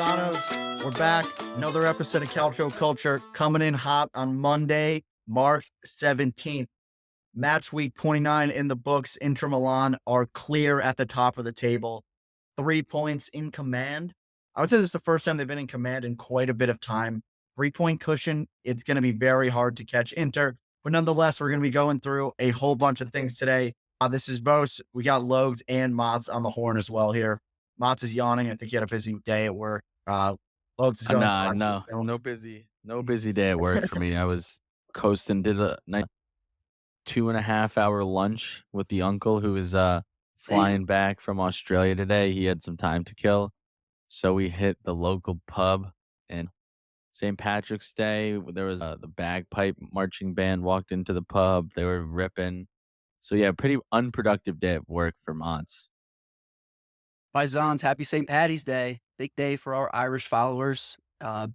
Paisanos, we're back. Another episode of Calcio Culture coming in hot on Monday, March 17th. Match week 29 in the books. Inter Milan are clear at the top of the table. 3 points in command. I would say this is the first time they've been in command in quite a bit of time. 3-point cushion. It's going to be very hard to catch Inter. But nonetheless, we're going to be going through a whole bunch of things today. This is both. We got Logs and Motts on the horn as well here. Motts is yawning. I think he had a busy day at work. Logs is going to Nah, classes. no busy day at work for me. I was coasting, did a nice 2.5-hour lunch with the uncle who is flying back from Australia today. He had some time to kill, so we hit the local pub. And St. Patrick's Day, there was the bagpipe marching band walked into the pub. They were ripping. So yeah, pretty unproductive day at work for Motts. Paisans, happy St. Patty's Day. Big day for our Irish followers.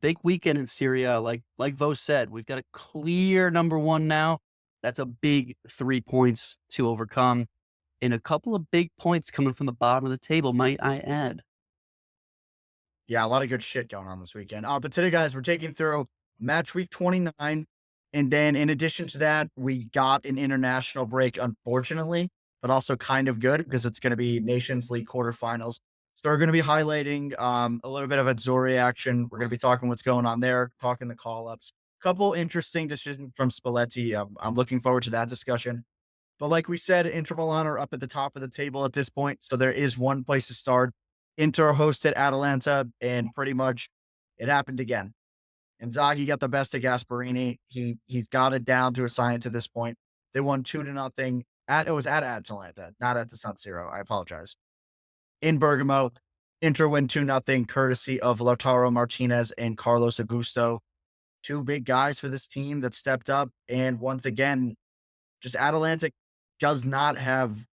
Big weekend in Syria. Like Vo said, we've got a clear number one now. That's a big 3 points to overcome. And a couple of big points coming from the bottom of the table, might I add. Yeah, a lot of good shit going on this weekend. But today, guys, we're taking through match week 29. And then in addition to that, we got an international break, unfortunately, but also kind of good because it's going to be Nations League quarterfinals. So we're going to be highlighting a little bit of Azzurri action. We're going to be talking what's going on there, talking the call-ups. Couple interesting decisions from Spalletti. I'm looking forward to that discussion. But like we said, Inter Milan are up at the top of the table at this point. So there is one place to start. Inter hosted Atalanta, and pretty much it happened again. Inzaghi got the best of Gasperini. He's got it down to a science at this point. They won 2-0 it was at Atalanta, not at the San Siro. I apologize. In Bergamo, Inter win 2-0, courtesy of Lautaro Martinez and Carlos Augusto. Two big guys for this team that stepped up. And once again, just Atalanta does not have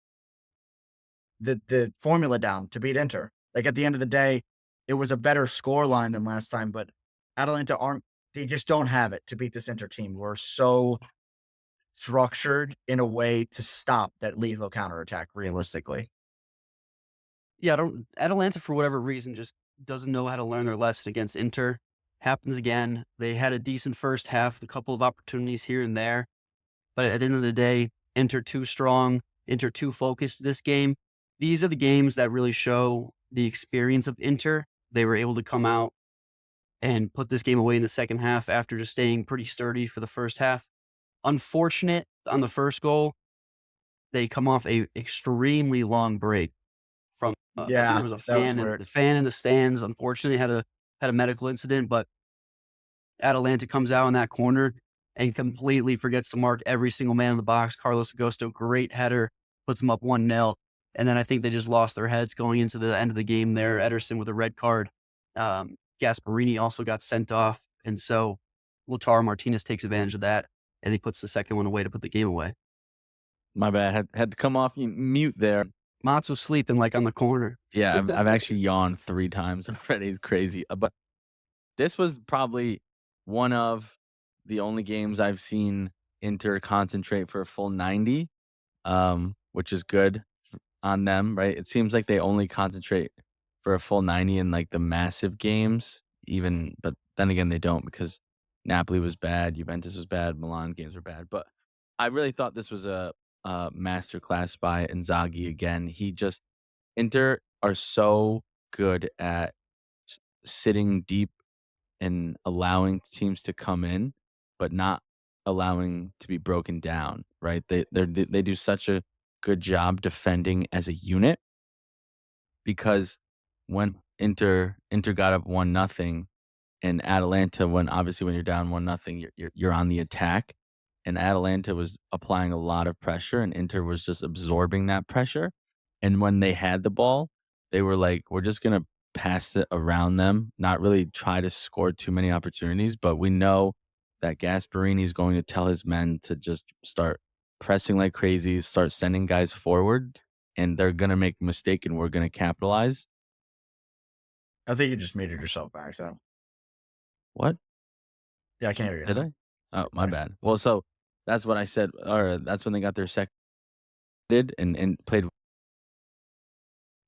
the formula down to beat Inter. Like at the end of the day, it was a better score line than last time, but Atalanta they just don't have it to beat this Inter team. We're so structured in a way to stop that lethal counterattack realistically. Yeah, Atalanta, for whatever reason, just doesn't know how to learn their lesson against Inter. Happens again. They had a decent first half, a couple of opportunities here and there. But at the end of the day, Inter too strong, Inter too focused this game. These are the games that really show the experience of Inter. They were able to come out and put this game away in the second half after just staying pretty sturdy for the first half. Unfortunate on the first goal. They come off a extremely long break from there was a fan and the fan in the stands unfortunately had a medical incident, but Atalanta comes out in that corner and completely forgets to mark every single man in the box. Carlos Augusto, great header, puts them up 1-0. And then I think they just lost their heads going into the end of the game there. Ederson with a red card. Gasperini also got sent off. And so Lautaro Martinez takes advantage of that, and he puts the second one away to put the game away. My bad. Had to come off mute there. Motts was sleeping like on the corner. Yeah, I've actually yawned 3 times already. It's crazy. But this was probably one of the only games I've seen Inter concentrate for a full 90, which is good on them, right? It seems like they only concentrate for a full 90 in like the massive games, but then again, they don't because Napoli was bad, Juventus was bad, Milan games were bad. But I really thought this was a masterclass by Inzaghi again. Inter are so good at sitting deep and allowing teams to come in, but not allowing to be broken down, right? They do such a good job defending as a unit because when Inter got up 1-0 and Atalanta, when you're down 1-0, you're on the attack, and Atalanta was applying a lot of pressure and Inter was just absorbing that pressure. And when they had the ball, they were like, we're just going to pass it around them, not really try to score too many opportunities. But we know that Gasperini is going to tell his men to just start pressing like crazy, start sending guys forward, and they're going to make a mistake and we're going to capitalize. I think you just muted yourself back. So what? Yeah, I can't hear you. Did I? Oh, my bad. Well, so that's what I said. Or that's when they got their second and played.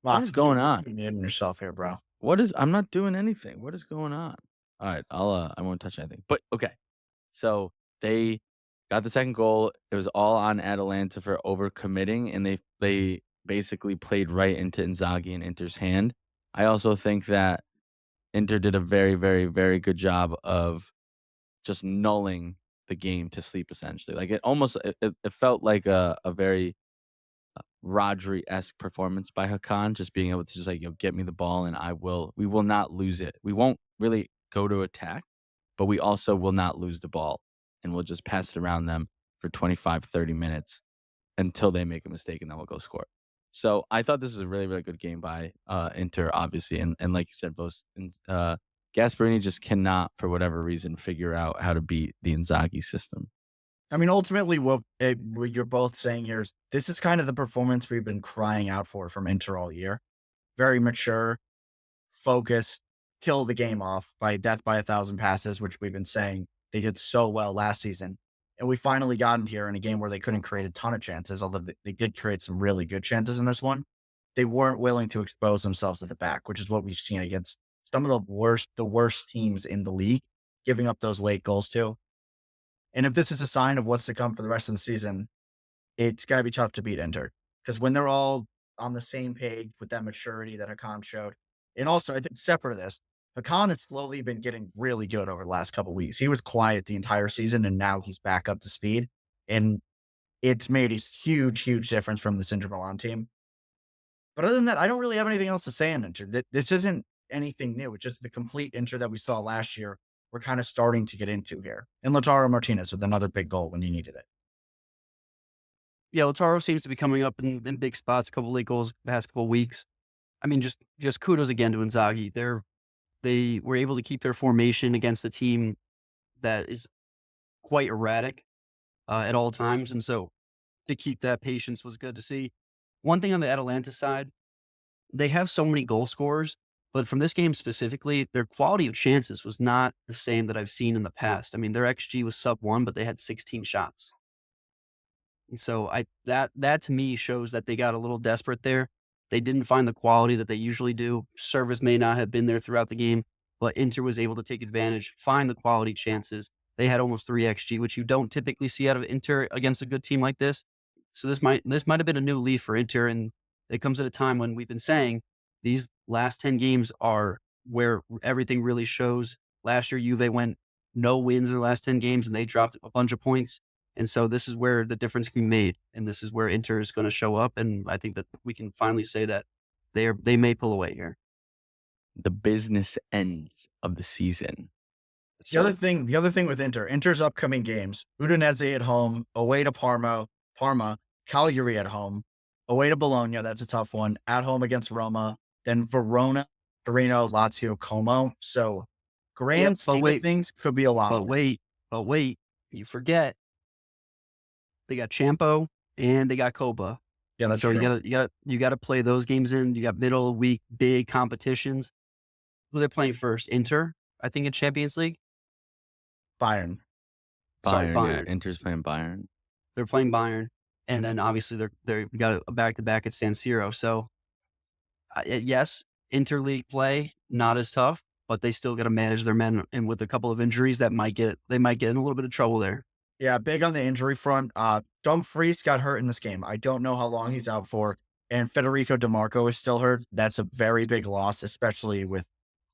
What's going on? You're muting yourself here, bro. I'm not doing anything. What is going on? All right, I won't touch anything. But okay. So they got the second goal. It was all on Atalanta for overcommitting, and they basically played right into Inzaghi and Inter's hand. I also think that Inter did a very, very, very good job of just nulling the game to sleep essentially. Like it felt like a very Rodri-esque performance by Hakan, just being able to just like, get me the ball and we will not lose it. We won't really go to attack, but we also will not lose the ball, and we'll just pass it around them for 25, 30 minutes until they make a mistake, and then we'll go score. So I thought this was a really, really good game by Inter, obviously, and like you said, Gasperini just cannot, for whatever reason, figure out how to beat the Inzaghi system. I mean, ultimately, what you're both saying here is this is kind of the performance we've been crying out for from Inter all year. Very mature, focused, kill the game off by death by 1,000 passes, which we've been saying they did so well last season. And we finally got in here in a game where they couldn't create a ton of chances, although they did create some really good chances in this one. They weren't willing to expose themselves at the back, which is what we've seen against some of the worst teams in the league, giving up those late goals too. And if this is a sign of what's to come for the rest of the season, it's got to be tough to beat Inter because when they're all on the same page with that maturity that Hakan showed, and also I think separate of this, Hakan has slowly been getting really good over the last couple of weeks. He was quiet the entire season, and now he's back up to speed, and it's made a huge, huge difference from this Inter Milan team. But other than that, I don't really have anything else to say on Inter. This isn't anything new. It's just the complete Inter that we saw last year. We're kind of starting to get into here. And Lautaro Martinez with another big goal when he needed it. Yeah, Lautaro seems to be coming up in big spots, a couple late goals the past couple weeks. I mean, just kudos again to Inzaghi. They were able to keep their formation against a team that is quite erratic at all times. And so to keep that patience was good to see. One thing on the Atalanta side, they have so many goal scorers, but from this game specifically, their quality of chances was not the same that I've seen in the past. I mean, their XG was sub 1, but they had 16 shots. And so that to me shows that they got a little desperate there. They didn't find the quality that they usually do. Service may not have been there throughout the game, but Inter was able to take advantage, find the quality chances. They had almost 3 XG, which you don't typically see out of Inter against a good team like this. So this might have been a new leaf for Inter, and it comes at a time when we've been saying these last 10 games are where everything really shows. Last year, Juve went no wins in the last 10 games, and they dropped a bunch of points. And so this is where the difference can be made, and this is where Inter is going to show up. And I think that we can finally say that they may pull away here. The business ends of the season. The other thing with Inter's upcoming games: Udinese at home, away to Parma, Cagliari at home, away to Bologna. That's a tough one. At home against Roma, then Verona, Torino, Lazio, Como. So grand scheme of things could be a lot. But wait, you forget they got Champo and they got Copa. Yeah, that's So true. you gotta play those games in. You got middle of the week, big competitions. Who they're playing first? Inter, I think in Champions League. Bayern. Bayern, Bayern. yeah. Inter's playing Bayern. They're playing Bayern, and then obviously they got a back to back at San Siro. So yes, interleague play not as tough, but they still got to manage their men. And with a couple of injuries, they might get in a little bit of trouble there. Yeah, big on the injury front. Dumfries got hurt in this game. I don't know how long he's out for. And Federico DiMarco is still hurt. That's a very big loss, especially with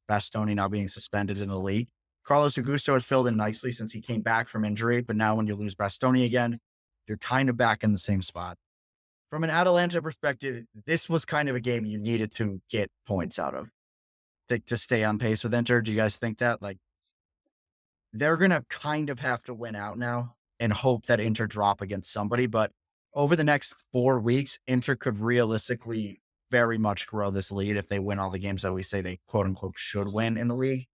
Bastoni now being suspended in the league. Carlos Augusto has filled in nicely since he came back from injury, but now when you lose Bastoni again, you're kind of back in the same spot. From an Atalanta perspective, this was kind of a game you needed to get points out of to stay on pace with Inter. Do you guys think that? Like, they're going to kind of have to win out now and hope that Inter drop against somebody. But over the next 4 weeks, Inter could realistically very much grow this lead if they win all the games that we say they quote unquote should win in the league.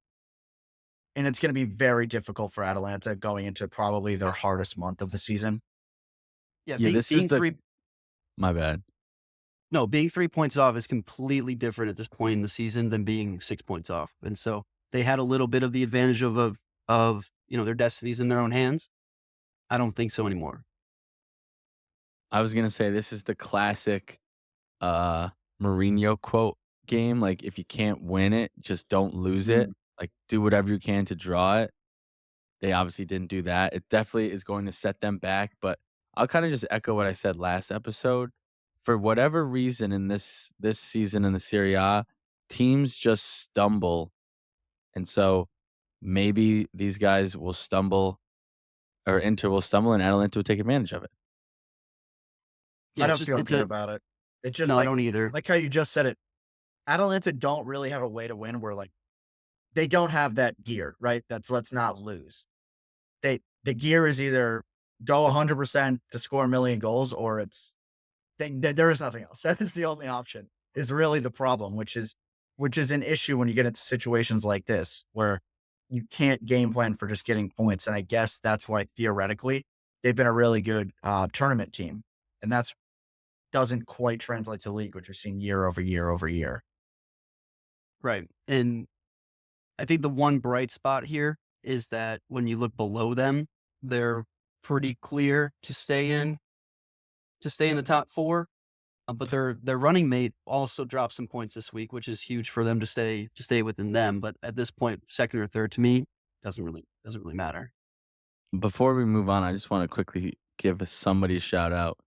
And it's going to be very difficult for Atalanta going into probably their hardest month of the season. Yeah, this is my bad. No, being 3 points off is completely different at this point in the season than being 6 points off. And so they had a little bit of the advantage of their destinies in their own hands. I don't think so anymore. I was gonna say this is the classic Mourinho quote: game. Like, if you can't win it, just don't lose it. Like, do whatever you can to draw it. They obviously didn't do that. It definitely is going to set them back, but I'll kind of just echo what I said last episode. For whatever reason in this season in the Serie A, teams just stumble. And so maybe these guys will stumble or Inter will stumble and Atalanta will take advantage of it. Yeah, I it's don't just feel it's good a about it. It's just no, I don't either. like how you just said it. Atalanta don't really have a way to win where like they don't have that gear, right? That's let's not lose. The gear is either go 100% to score a million goals, or it's there is nothing else. That is the only option. Is really the problem, which is an issue when you get into situations like this where you can't game plan for just getting points. And I guess that's why theoretically they've been a really good tournament team, and that's doesn't quite translate to league, which we're seeing year over year over year. Right. And I think the one bright spot here is that when you look below them, they're pretty clear to stay in the top four. But their running mate also dropped some points this week, which is huge for them to stay within them. But at this point, second or third to me doesn't really matter. Before we move on, I just want to quickly give somebody a shout out.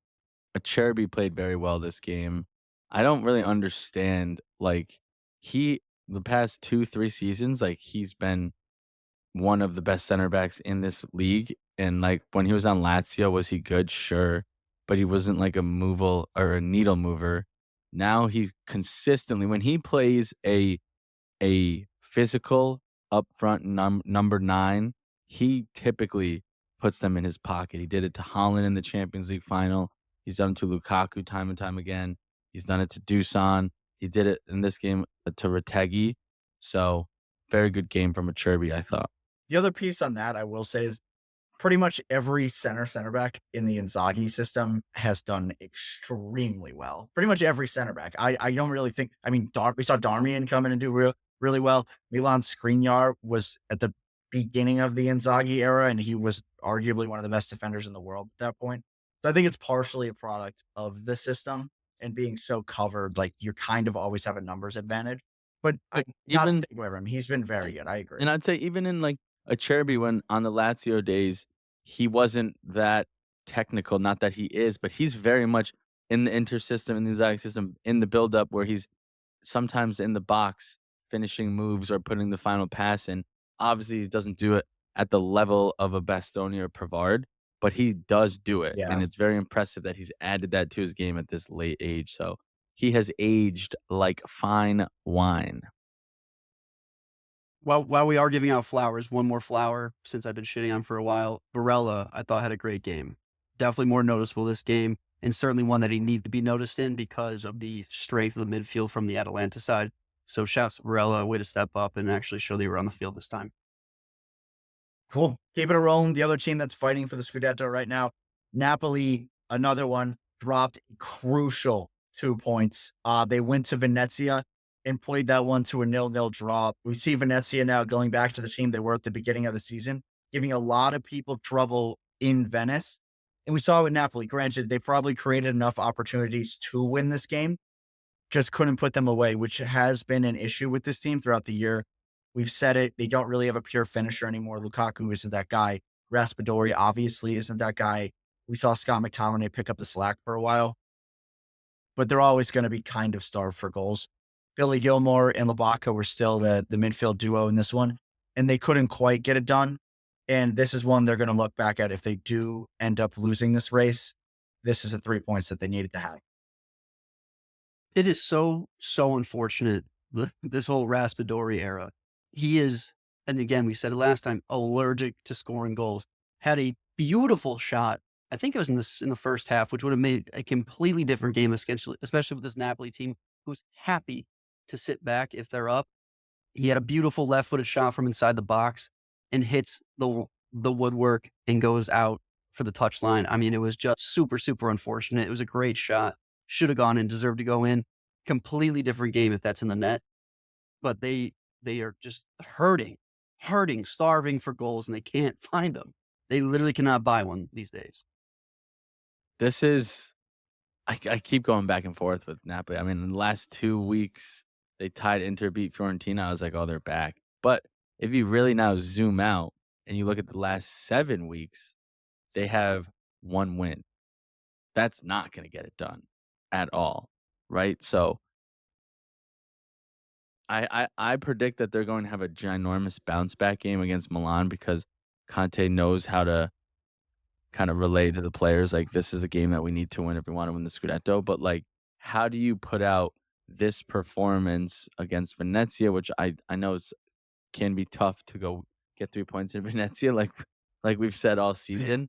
Acerbi played very well this game. I don't really understand, like, the past 2-3 seasons, like, he's been one of the best center backs in this league, and, like, when he was on Lazio, was he good? Sure, but he wasn't, like, a moval or a needle mover. Now he's consistently when he plays a physical upfront number 9, he typically puts them in his pocket. He did it to Haaland in the Champions League final. He's done it to Lukaku time and time again. He's done it to Dusan. He did it in this game to Retegui. So, very good game from Acerbi, I thought. The other piece on that I will say is pretty much every center back in the Inzaghi system has done extremely well. Pretty much every center back. I don't really think. I mean, we saw Darmian come in and do really well. Milan Skriniar was at the beginning of the Inzaghi era, and he was arguably one of the best defenders in the world at that point. So I think it's partially a product of the system and being so covered. Like you kind of always have a numbers advantage. But But not to even take away from him, he's been very good. I agree. and I'd say even in, like, Acerbi when on the Lazio days, he wasn't that technical, not that he is, but he's very much in the Inter system, in the Inzaghi system, in the build-up where he's sometimes in the box finishing moves or putting the final pass in. Obviously, he doesn't do it at the level of a Bastoni or Pavard, but he does do it, Yeah. and it's very impressive that he's added that to his game at this late age, so he has aged like fine wine. While we are giving out flowers, one more flower since I've been shitting on for a while. Barella, I thought had a great game. Definitely more noticeable this game, and certainly one that he needed to be noticed in because of the strength of the midfield from the Atalanta side. So shouts to Barella, way to step up and actually show they were on the field this time. Cool. Keeping it rolling. The other team that's fighting for the Scudetto right now, Napoli, another one, dropped crucial 2 points. They went to Venezia and played that one to a 0-0 draw. We see Venezia now going back to the team they were at the beginning of the season, giving a lot of people trouble in Venice. And we saw it with Napoli. Granted, they probably created enough opportunities to win this game, just couldn't put them away, which has been an issue with this team throughout the year. We've said it. They don't really have a pure finisher anymore. Lukaku isn't that guy. Raspadori obviously isn't that guy. We saw Scott McTominay pick up the slack for a while, but they're always going to be kind of starved for goals. Billy Gilmore and Labaka were still the midfield duo in this one, and they couldn't quite get it done. And this is one they're going to look back at if they do end up losing this race. This is the 3 points that they needed to have. It is so unfortunate, this whole Raspadori era. He is, and again, we said it last time, allergic to scoring goals. Had a beautiful shot. I think it was in the first half, which would have made a completely different game, especially with this Napoli team who's happy to sit back if they're up. He had a beautiful left-footed shot from inside the box and hits the woodwork and goes out for the touchline. I mean, it was just super unfortunate. It was a great shot. Should have gone in, deserved to go in. Completely different game if that's in the net. But they are just hurting, starving for goals, and they can't find them. They literally cannot buy one these days. This is I keep going back and forth with Napoli. I mean, in the last 2 weeks, they tied Inter, beat Fiorentina. I was like, oh, they're back. But if you really now zoom out and you look at the last 7 weeks, they have 1 win. That's not going to get it done at all, right? So I predict that they're going to have a ginormous bounce back game against Milan because Conte knows how to kind of relay to the players like this is a game that we need to win if we want to win the Scudetto. But like, how do you put out this performance against Venezia, which I know can be tough to go get 3 points in Venezia, like we've said all season.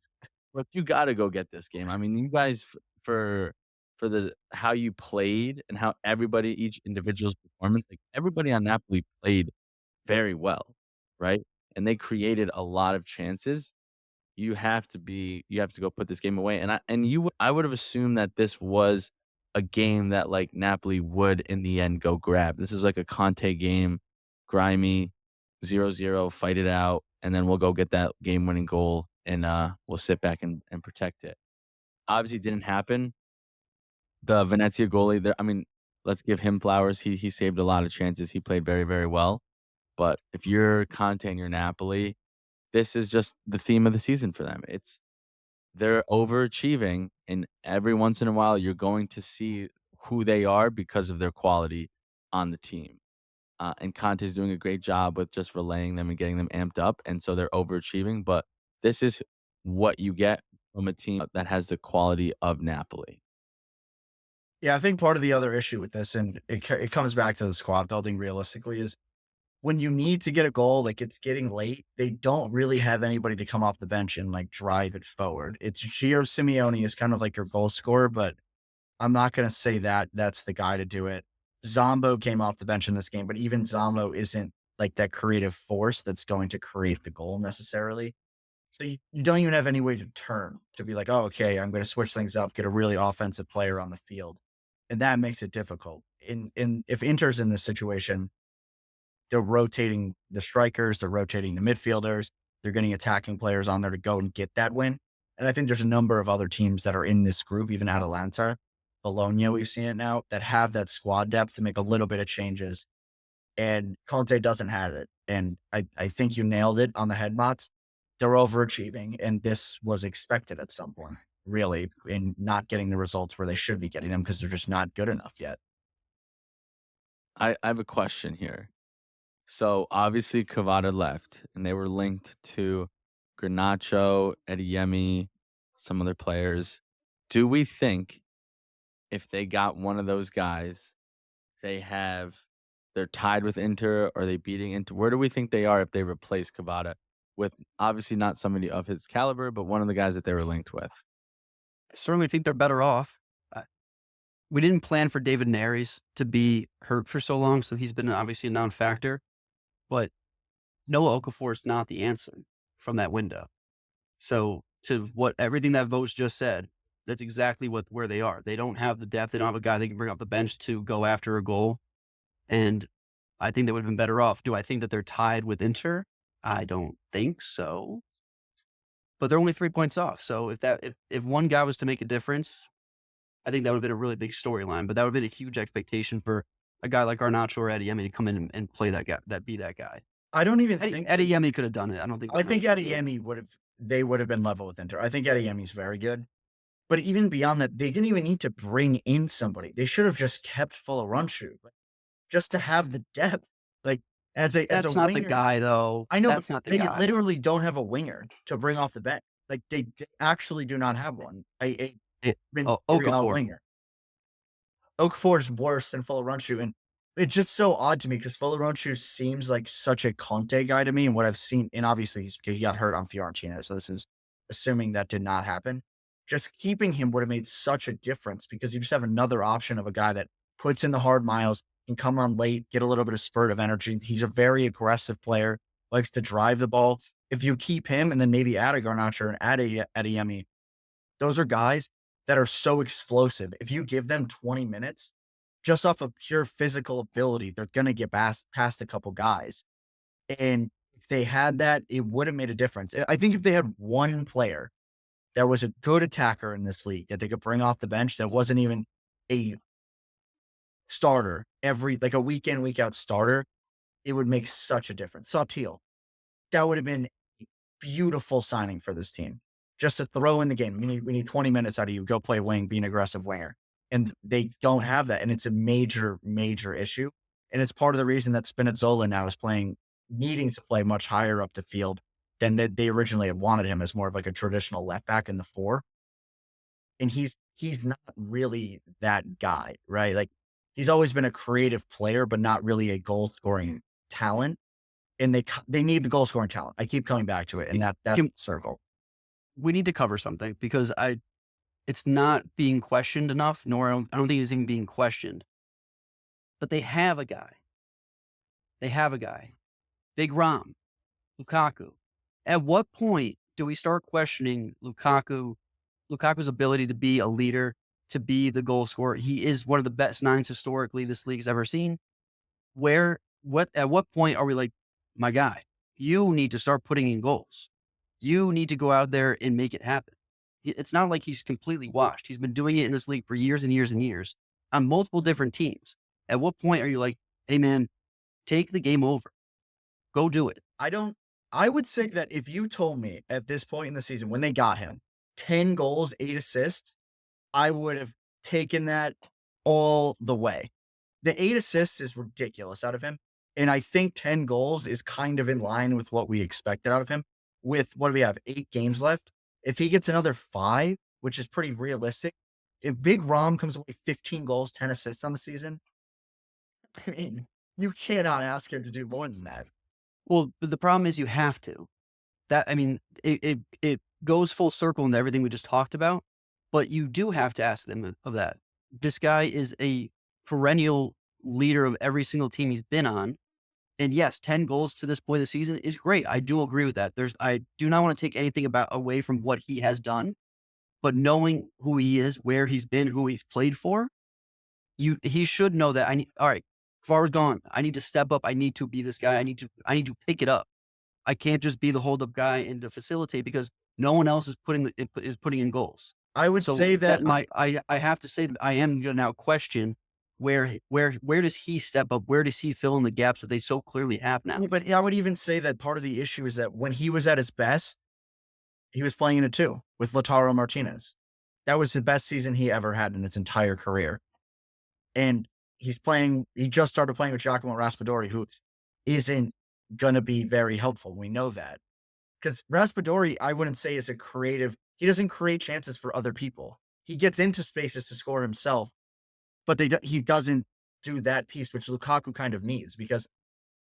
But you got to go get this game. I mean, you guys for the how you played and how everybody, each individual's performance, like everybody on Napoli played very well, right? And they created a lot of chances. You have to go put this game away. I would have assumed that this was a game that like Napoli would in the end go grab. This is like a Conte game, grimy, 0-0, fight it out, and then we'll go get that game winning goal and we'll sit back and protect it. Obviously didn't happen. The Venezia goalie there, I mean, let's give him flowers. He saved a lot of chances. He played very, very well. But if you're Conte and you're Napoli, this is just the theme of the season for them. They're overachieving, and every once in a while, you're going to see who they are because of their quality on the team. And Conte's doing a great job with just relaying them and getting them amped up, and so they're overachieving. But this is what you get from a team that has the quality of Napoli. Yeah, I think part of the other issue with this, and it comes back to the squad building realistically, is when you need to get a goal, like it's getting late, they don't really have anybody to come off the bench and like drive it forward. It's Gio Simeone is kind of like your goal scorer, but I'm not going to say that that's the guy to do it. Zombo came off the bench in this game, but even Zombo isn't like that creative force that's going to create the goal necessarily. So you don't even have any way to turn to be like, oh, okay, I'm going to switch things up, get a really offensive player on the field. And that makes it difficult. In if Inter's in this situation, they're rotating the strikers, they're rotating the midfielders, they're getting attacking players on there to go and get that win. And I think there's a number of other teams that are in this group, even Atalanta, Bologna, we've seen it now, that have that squad depth to make a little bit of changes. And Conte doesn't have it. And I think you nailed it on the head, Motts. They're overachieving, and this was expected at some point, really, in not getting the results where they should be getting them because they're just not good enough yet. I have a question here. So obviously Cavada left, and they were linked to Garnacho, Adeyemi, some other players. Do we think if they got one of those guys, they're tied with Inter, or are they beating Inter? Where do we think they are if they replace Cavada with obviously not somebody of his caliber, but one of the guys that they were linked with? I certainly think they're better off. We didn't plan for David Neres to be hurt for so long, so he's been obviously a non-factor. But Noah Okafor is not the answer from that window. So to what everything that Votes just said, that's exactly where they are. They don't have the depth. They don't have a guy they can bring off the bench to go after a goal. And I think they would have been better off. Do I think that they're tied with Inter? I don't think so. But they're only 3 points off. So if one guy was to make a difference, I think that would have been a really big storyline. But that would have been a huge expectation for a guy like Garnacho or Adeyemi to come in and play that guy, be that guy. I don't even think Adeyemi could have done it. I don't think. I think Adeyemi they would have been level with Inter. I think Adeyemi's very good. But even beyond that, they didn't even need to bring in somebody. They should have just kept Fiorentina just to have the depth. Like as a That's not the winger. guy, though. I know, That's but not the they guy. literally don't have a winger to bring off the bench. Like they actually do not have one. Okafor. Winger. Okafor is worse than Fiorentina, and it's just so odd to me because Fiorentina seems like such a Conte guy to me, and what I've seen, and obviously he got hurt on Fiorentina, so this is assuming that did not happen. Just keeping him would have made such a difference because you just have another option of a guy that puts in the hard miles, can come on late, get a little bit of spurt of energy. He's a very aggressive player, likes to drive the ball. If you keep him and then maybe add a Garnacho and add a Adeyemi, those are guys that are so explosive. If you give them 20 minutes, just off of pure physical ability, they're going to get past a couple guys. And if they had that, it would have made a difference. I think if they had one player that was a good attacker in this league that they could bring off the bench that wasn't even a starter like a week in, week out starter, it would make such a difference. Sautil, that would have been a beautiful signing for this team. Just to throw in the game. We need 20 minutes out of you. Go play wing, be an aggressive winger. And they don't have that. And it's a major, major issue. And it's part of the reason that Spinazzola now is needing to play much higher up the field than they originally had wanted him as more of like a traditional left back in the 4. And he's not really that guy, right? Like he's always been a creative player, but not really a goal scoring talent. And they need the goal scoring talent. I keep coming back to it, and that's the circle. We need to cover something because it's not being questioned enough, nor I don't think it's even being questioned. But they have a guy. Big Rom, Lukaku. At what point do we start questioning Lukaku's ability to be a leader, to be the goal scorer? He is one of the best 9s historically this league's ever seen. At what point are we like, my guy, you need to start putting in goals. You need to go out there and make it happen. It's not like he's completely washed. He's been doing it in this league for years and years and years on multiple different teams. At what point are you like, hey man, take the game over. Go do it. I would say that if you told me at this point in the season when they got him 10 goals, 8 assists, I would have taken that all the way. The 8 assists is ridiculous out of him. And I think 10 goals is kind of in line with what we expected out of him. With what do we have? 8 games left. If he gets another 5, which is pretty realistic, if Big Rom comes away 15 goals, 10 assists on the season, I mean, you cannot ask him to do more than that. Well, but the problem is you have to. It goes full circle into everything we just talked about, but you do have to ask them of that. This guy is a perennial leader of every single team he's been on. And yes, 10 goals to this point of the season is great. I do agree with that. I do not want to take anything away from what he has done, but knowing who he is, where he's been, who he's played for, he should know that all right, Kvar's gone. I need to step up. I need to be this guy. I need to pick it up. I can't just be the hold up guy and to facilitate because no one else is putting in goals. I would say that I have to say that I am going to now question where does he step up? Where does he fill in the gaps that they so clearly have now? But I would even say that part of the issue is that when he was at his best, he was playing in it too with Lautaro Martinez. That was the best season he ever had in his entire career. And he just started playing with Giacomo Raspadori, who isn't going to be very helpful. We know that. Because Raspadori, I wouldn't say is he doesn't create chances for other people. He gets into spaces to score himself, but he doesn't do that piece, which Lukaku kind of needs. Because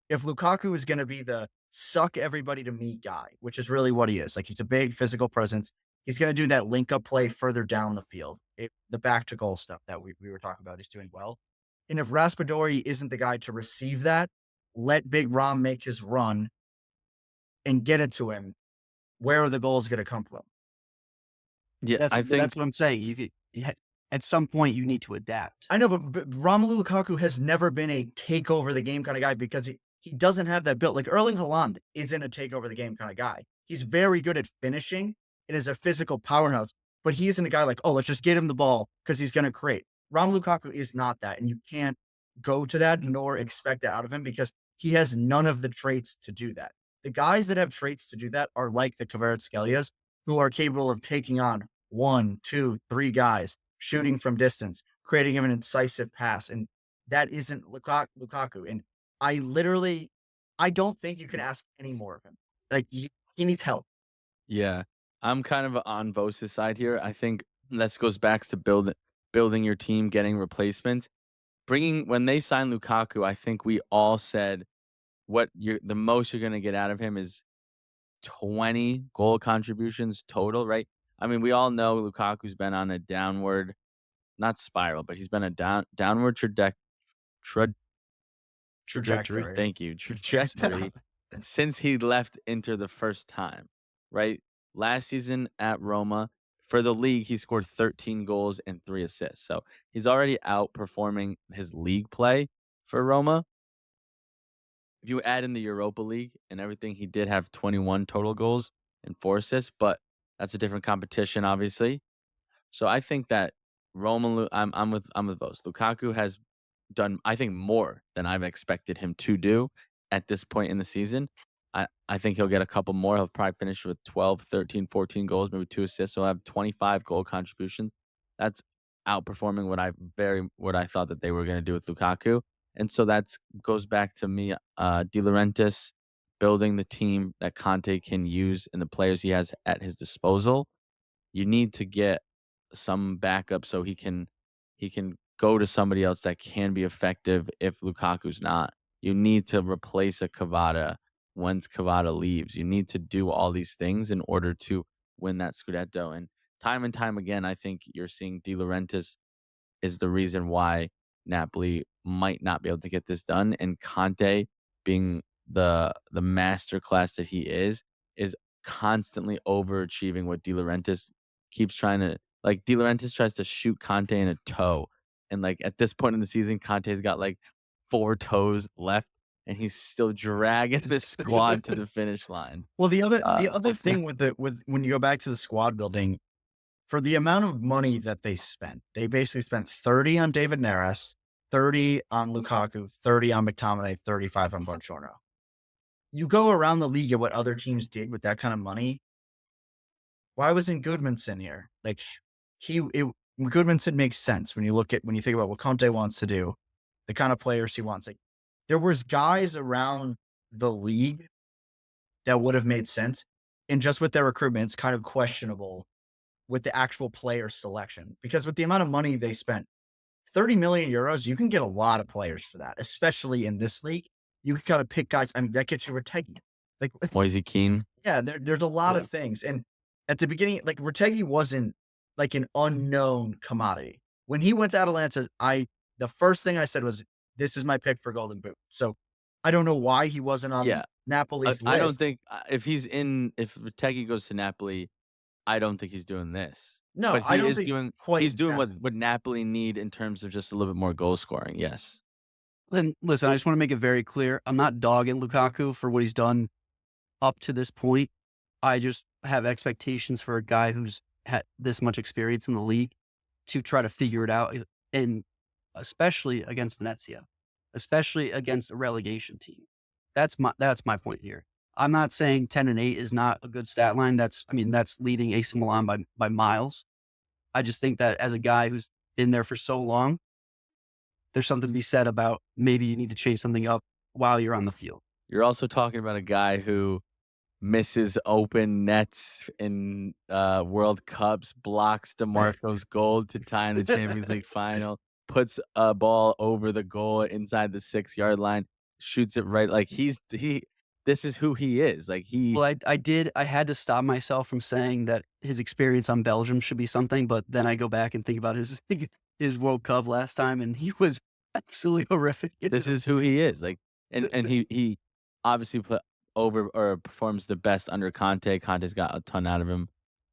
if Lukaku is going to be the suck everybody to me guy, which is really what he is, like he's a big physical presence, he's going to do that link up play further down the field. The back to goal stuff that we were talking about, he's doing well. And if Raspadori isn't the guy to receive that, let Big Rom make his run and get it to him, where are the goals going to come from? Yeah, I think that's what I'm saying. At some point, you need to adapt. I know, but Romelu Lukaku has never been a take over the game kind of guy because he doesn't have that build. Like Erling Haaland isn't a take over the game kind of guy. He's very good at finishing and is a physical powerhouse, but he isn't a guy like, oh, let's just get him the ball because he's going to create. Romelu Lukaku is not that, and you can't go to that nor expect that out of him because he has none of the traits to do that. The guys that have traits to do that are like the Kvaratskhelia, who are capable of taking on 1, 2, 3 guys, shooting from distance, creating him an incisive pass. And that isn't Lukaku. And I don't think you can ask any more of him. Like he needs help. Yeah, I'm kind of on Bosa's side here. I think this goes back to building your team, getting replacements. When they signed Lukaku, I think we all said the most you're going to get out of him is 20 goal contributions total, right? I mean, we all know Lukaku's been on a downward, not spiral, but he's been a downward Trajectory. Thank you. Trajectory since he left Inter the first time, right? Last season at Roma, for the league, he scored 13 goals and 3 assists. So he's already outperforming his league play for Roma. If you add in the Europa League and everything, he did have 21 total goals and 4 assists, but that's a different competition, obviously. So I think that I'm with Vos. Lukaku has done, I think, more than I've expected him to do at this point in the season. I think he'll get a couple more. He'll probably finish with 12, 13, 14 goals, maybe 2 assists. He'll have 25 goal contributions. That's outperforming what I thought that they were gonna do with Lukaku. And so that's goes back to me, De Laurentiis building the team that Conte can use and the players he has at his disposal. You need to get some backup so he can go to somebody else that can be effective if Lukaku's not. You need to replace a Cavada once Cavada leaves. You need to do all these things in order to win that Scudetto. And time again, I think you're seeing De Laurentiis is the reason why Napoli might not be able to get this done. And Conte, being the masterclass that he is constantly overachieving what De Laurentiis keeps trying to like. De Laurentiis tries to shoot Conte in a toe, and like at this point in the season, Conte's got like 4 toes left, and he's still dragging the squad to the finish line. Well, the Uh, other thing with when you go back to the squad building, for the amount of money that they basically spent 30 on David Neres, 30 on Lukaku, 30 on McTominay, 35 on Buongiorno. You go around the league at what other teams did with that kind of money. Why wasn't Gudmundson here? Like Gudmundson makes sense when you think about what Conte wants to do, the kind of players he wants. Like there was guys around the league that would have made sense, and just with their recruitment, it's kind of questionable with the actual player selection because with the amount of money they spent, 30 million euros, you can get a lot of players for that, especially in this league. You can kind of pick guys. I mean, that gets you Retegui. Like, Moise Kean. yeah, there's a lot of things. And at the beginning, like Retegui wasn't like an unknown commodity. When he went to Atalanta, the first thing I said was, this is my pick for Golden Boot. So I don't know why he wasn't on Yeah, Napoli's I don't list. think if Retegui goes to Napoli, I don't think he's doing this. No, But I he don't is think doing quite he's doing that. what Napoli need in terms of just a little bit more goal scoring. Yes. And listen, I just want to make it very clear. I'm not dogging Lukaku for what he's done up to this point. I just have expectations for a guy who's had this much experience in the league to try to figure it out, and especially against Venezia, especially against a relegation team. That's my point here. I'm not saying 10-8 is not a good stat line. That's leading AC Milan by miles. I just think that as a guy who's been there for so long, there's something to be said about maybe you need to change something up while you're on the field. You're also talking about a guy who misses open nets in World Cups, blocks DeMarco's goal to tie in the Champions League final, puts a ball over the goal inside the 6-yard line, shoots it right. Like this is who he is. Like Well, I had to stop myself from saying that his experience on Belgium should be something, but then I go back and think about his World Cup last time, and he was absolutely horrific. this is who he is. Like and he obviously performs the best under Conte. Conte's got a ton out of him.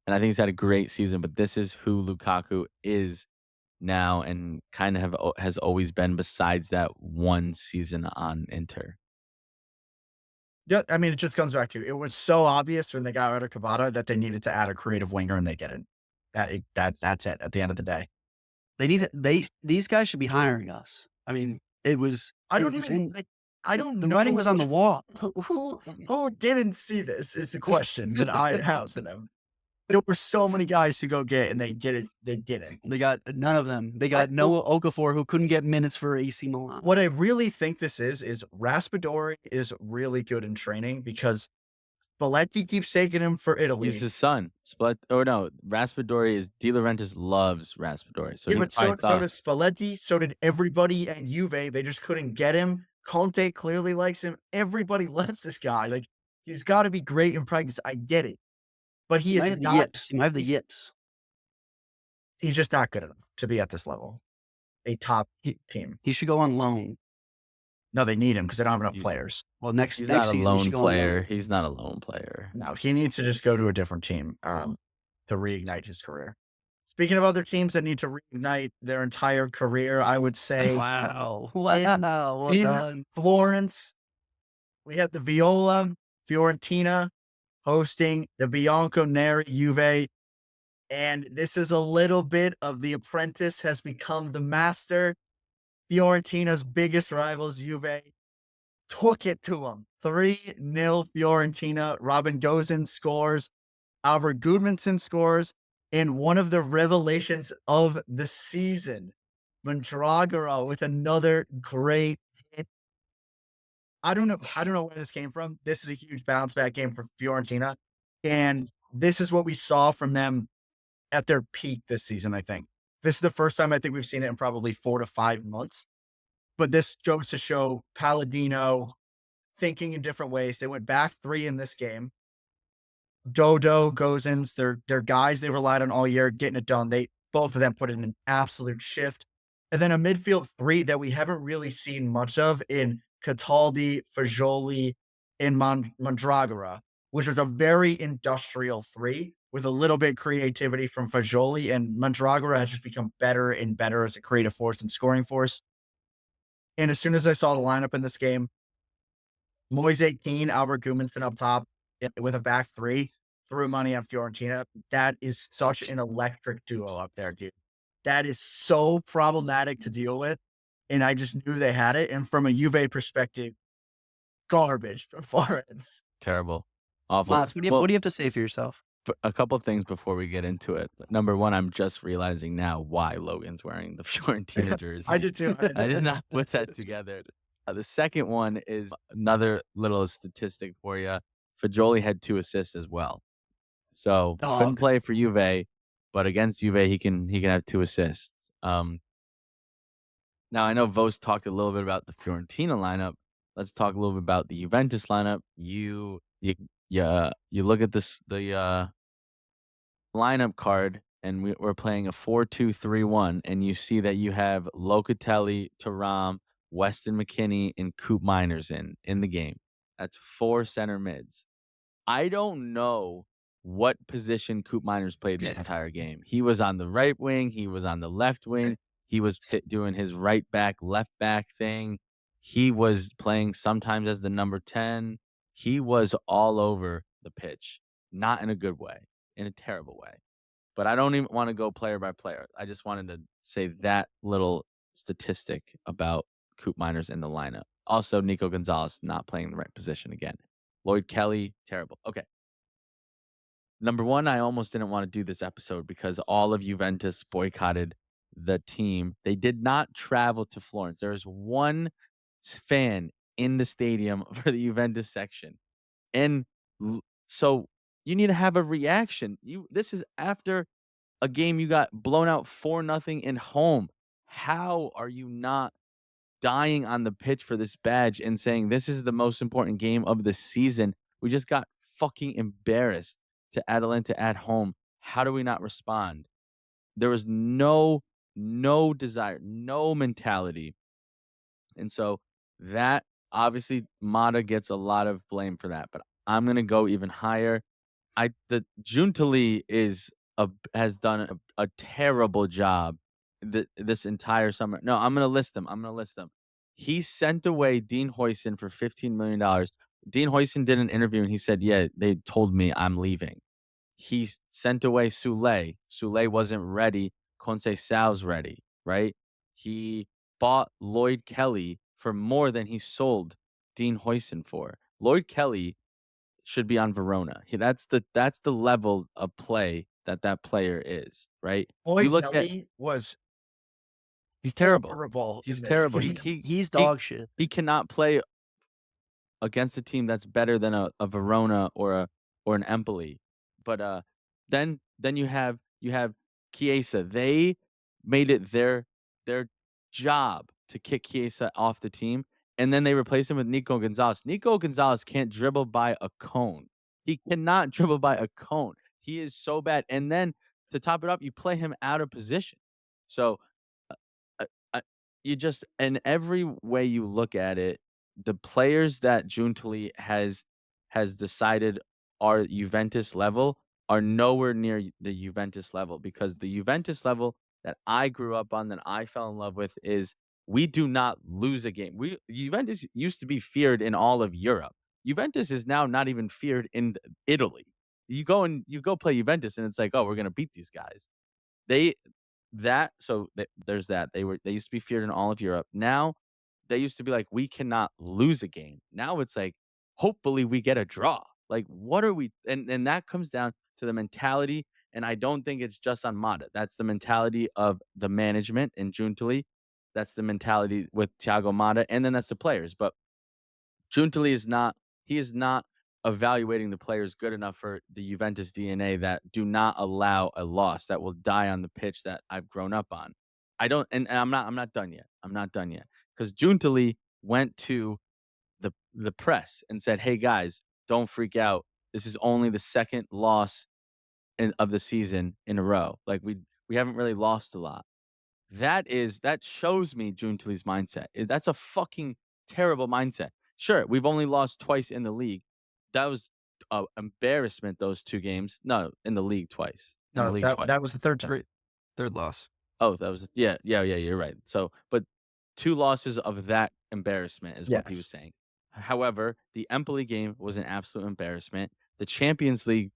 And I think he's had a great season, but this is who Lukaku is now and kind of has always been besides that one season on Inter. Yeah, I mean, it just comes back to it was so obvious when they got rid of Cavada that they needed to add a creative winger, and they didn't. That's it. At the end of the day, These guys should be hiring us. I mean, it was. I it don't was even. in- Like, I don't the know writing was on the wall. who didn't see this is the question that I have to them. There were so many guys to go get, and they did it. They didn't. They got none of them. They got Noah Okafor, who couldn't get minutes for AC Milan. What I really think this is Raspadori is really good in training because Spalletti keeps taking him for Italy. He's his son. Raspadori is De Laurentiis loves Raspadori. So Yeah, he but so does Spalletti. So did everybody at Juve. They just couldn't get him. Conte clearly likes him. Everybody loves this guy. Like he's got to be great in practice. I get it, but he He might is have the not. yips. He might have the yips. He's just not good enough to be at this level. A top team. He should go on loan. No, they need him because they don't have enough players. Well, next he's next not a season he lone should go on loan. player. He's not a lone player. No, he needs to just go to a different team to reignite his career. Speaking of other teams that need to reignite their entire career, I would say Wow. Well done. Florence, we had the Fiorentina hosting the Bianconeri Juve. And this is a little bit of the apprentice has become the master. Fiorentina's biggest rivals, Juve, took it to them. 3-0 Fiorentina. Robin Gosens scores. Albert Gudmundson scores. And one of the revelations of the season, Mandragora with another great hit. I don't know where this came from. This is a huge bounce back game for Fiorentina. And this is what we saw from them at their peak this season, I think. This is the first time I think we've seen it in probably 4 to 5 months. But this goes to show Palladino thinking in different ways. They went back 3 in this game. Dodo, Gozens, they're guys they relied on all year getting it done. They both of them put in an absolute shift. And then a midfield 3 that we haven't really seen much of in Cataldi, Fagioli, and Mandragora, which was a very industrial 3 with a little bit creativity from Fagioli, and Mandragora has just become better and better as a creative force and scoring force. And as soon as I saw the lineup in this game, Moise Kean, Albert Gudmundson up top with a back 3, threw money on Fiorentina. That is such an electric duo up there, dude. That is so problematic to deal with, and I just knew they had it, and from a Juve perspective, garbage performance. Terrible. Awful. Motts, what do you have to say for yourself? A couple of things before we get into it. Number one, I'm just realizing now why Logan's wearing the Fiorentina jersey. I did too. I did not put that together. The second one is another little statistic for you. Fagioli had 2 assists as well. So couldn't play for Juve, but against Juve he can have 2 assists. Now I know Vos talked a little bit about the Fiorentina lineup. Let's talk a little bit about the Juventus lineup. You look at the lineup card, and we're playing a 4-2-3-1, and you see that you have Locatelli, Thuram, Weston McKennie, and Coop Miners in the game. That's 4 center mids. I don't know what position Coop Miners played this entire game. He was on the right wing. He was on the left wing. He was doing his right back, left back thing. He was playing sometimes as the number 10. He was all over the pitch, not in a good way, in a terrible way. But I don't even want to go player by player. I just wanted to say that little statistic about Coop Miners in the lineup. Also, Nico Gonzalez not playing the right position again. Lloyd Kelly, terrible. Okay. Number one, I almost didn't want to do this episode because all of Juventus boycotted the team. They did not travel to Florence. There is one fan in the stadium for the Juventus section. And so you need to have a reaction. This is after a game you got blown out 4-0 in home. How are you not dying on the pitch for this badge and saying this is the most important game of the season? We just got fucking embarrassed to Atalanta at home. How do we not respond? There was no desire, no mentality. And so that obviously Mata gets a lot of blame for that, but I'm going to go even higher. The Giuntoli has done a terrible job this entire summer. No, I'm going to list them. He sent away Dean Huijsen for $15 million. Dean Huijsen did an interview and he said, yeah, they told me I'm leaving. He sent away Sule. Sule wasn't ready. Conceição's ready, right? He bought Lloyd Kelly for more than he sold Dean Huijsen for. Lloyd Kelly should be on Verona. That's the level of play that player is, right? Lloyd Kelly was he's terrible. Horrible. He's terrible. He's dog shit. He cannot play against a team that's better than a Verona or an Empoli. But then you have Chiesa. They made it their job to kick Chiesa off the team, and then they replaced him with Nico Gonzalez. Nico Gonzalez can't dribble by a cone. He cannot dribble by a cone. He is so bad. And then to top it up, you play him out of position. So you just, in every way you look at it, the players that Giuntoli has decided are Juventus level are nowhere near the Juventus level, because the Juventus level that I grew up on, that I fell in love with, is we do not lose a game. Juventus used to be feared in all of Europe. Juventus is now not even feared in Italy. You go play Juventus and it's like, oh, we're gonna beat these guys. there's that. They used to be feared in all of Europe. Now they used to be like, we cannot lose a game. Now it's like, hopefully we get a draw. Like, what are we? And that comes down to the mentality. And I don't think it's just on Mata. That's the mentality of the management in Giuntoli. That's the mentality with Thiago Mata, and then that's the players. But Giuntoli is not evaluating the players good enough for the Juventus DNA that do not allow a loss that will die on the pitch that I've grown up on. I don't, and I'm not done yet. I'm not done yet because Giuntoli went to the press and said, "Hey guys, don't freak out. This is only the second loss of the season in a row. Like we haven't really lost a lot." That shows me Giuntoli's mindset. That's a fucking terrible mindset. Sure, we've only lost twice in the league. That was a embarrassment, those 2 games. No, in the league twice. In the No, league twice. that was the third time. Great. Third loss. Oh, that was yeah, you're right. So, but 2 losses of that embarrassment is what he was Yes. saying. However, the Empoli game was an absolute embarrassment. The Champions League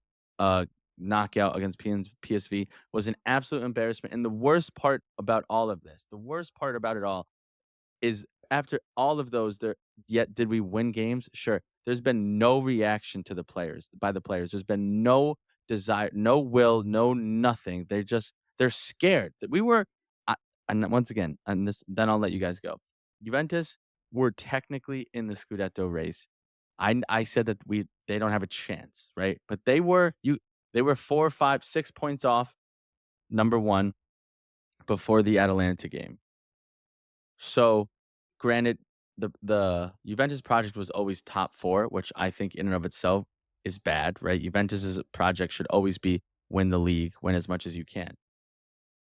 knockout against PSV was an absolute embarrassment. And the worst part about all of this, the worst part about it all is after all of those, yet did we win games? Sure. There's been no reaction to the players by the players. There's been no desire, no will, no nothing. They're scared. That we were, and once again, and this, then I'll let you guys go. Juventus were technically in the Scudetto race. I said that they don't have a chance, right? But they were 4, 5, 6 points off number 1 before the Atalanta game. So, granted, the Juventus project was always top 4, which I think in and of itself is bad, right? Juventus's project should always be win the league, win as much as you can.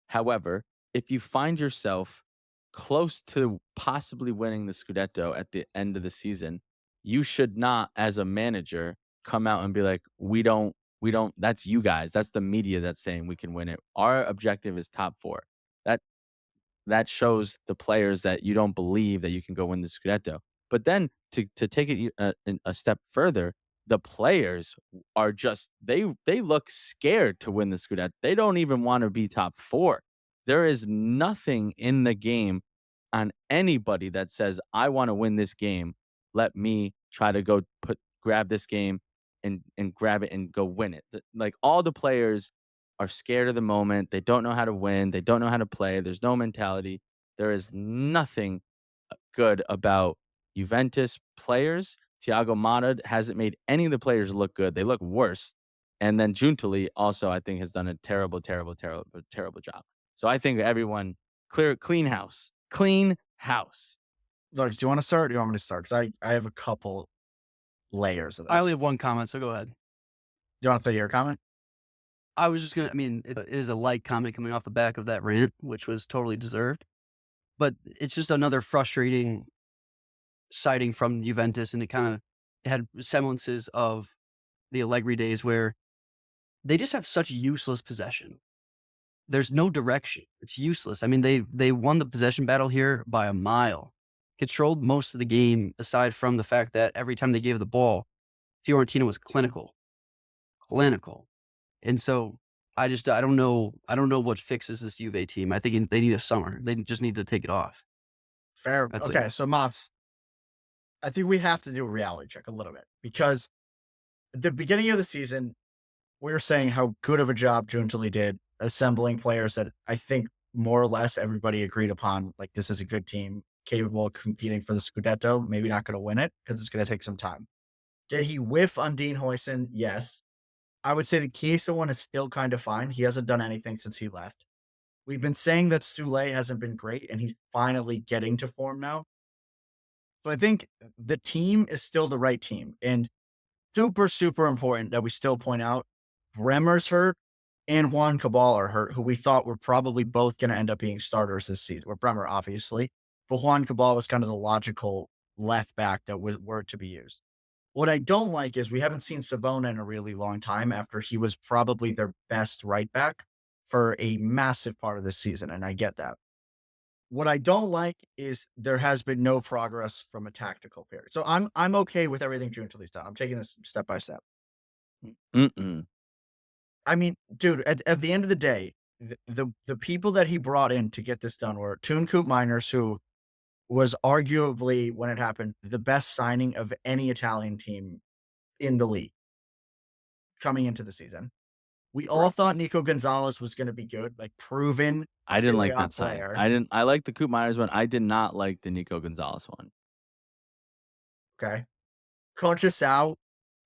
However, if you find yourself close to possibly winning the Scudetto at the end of the season, you should not, as a manager, come out and be like, we don't, that's you guys. That's the media that's saying we can win it. Our objective is top 4. That that shows the players that you don't believe that you can go win the Scudetto. But then to take it a step further, the players are just they look scared to win the Scudetto. They don't even want to be top 4. There is nothing in the game on anybody that says I want to win this game. Let me try to go grab this game and grab it and go win it. Like all the players are scared of the moment. They don't know how to win. They don't know how to play. There's no mentality. There is nothing good about Juventus players. Thiago Motta hasn't made any of the players look good. They look worse. And then Giuntoli also, I think, has done a terrible, terrible, terrible, terrible job. So I think everyone clean house. Clean house. Look, do you want to start? Or do you want me to start? Because I have a couple layers of this. I only have one comment, so go ahead. Do you want to put your comment? I was just gonna. I mean, it is a light comment coming off the back of that rant, which was totally deserved. But it's just another frustrating sighting from Juventus, and it had semblances of the Allegri days where they just have such useless possession. There's no direction. It's useless. I mean, they won the possession battle here by a mile, controlled most of the game, aside from the fact that every time they gave the ball, Fiorentina was clinical. And so I don't know what fixes this Juve team. I think they need a summer. They just need to take it off. Fair. That's Okay, it. so Motts, I think we have to do a reality check a little bit because at the beginning of the season, we were saying how good of a job Giuntoli did assembling players that I think more or less everybody agreed upon. Like this is a good team capable of competing for the Scudetto. Maybe not going to win it because it's going to take some time. Did he whiff on Dean Huijsen? Yes. I would say the Chiesa one is still kind of fine. He hasn't done anything since he left. We've been saying that Soule hasn't been great, and he's finally getting to form now. So I think the team is still the right team. And super, super important that we still point out, Bremer's hurt and Juan Cabal are hurt, who we thought were probably both going to end up being starters this season. Or Bremer, obviously. But Juan Cabal was kind of the logical left back that were to be used. What I don't like is we haven't seen Savona in a really long time after he was probably their best right back for a massive part of this season, and I get that. What I don't like is there has been no progress from a tactical period. So I'm okay with everything Giuntoli's done. I'm taking this step by step. Mm-mm. I mean, dude, at the end of the day, the people that he brought in to get this done were Koop Miners, who was arguably, when it happened, the best signing of any Italian team in the league coming into the season. We all thought Nico Gonzalez was gonna be good, like, proven I didn't Serie like A that signing. player. I like the Coop Myers one. I did not like the Nico Gonzalez one. Okay. Conceição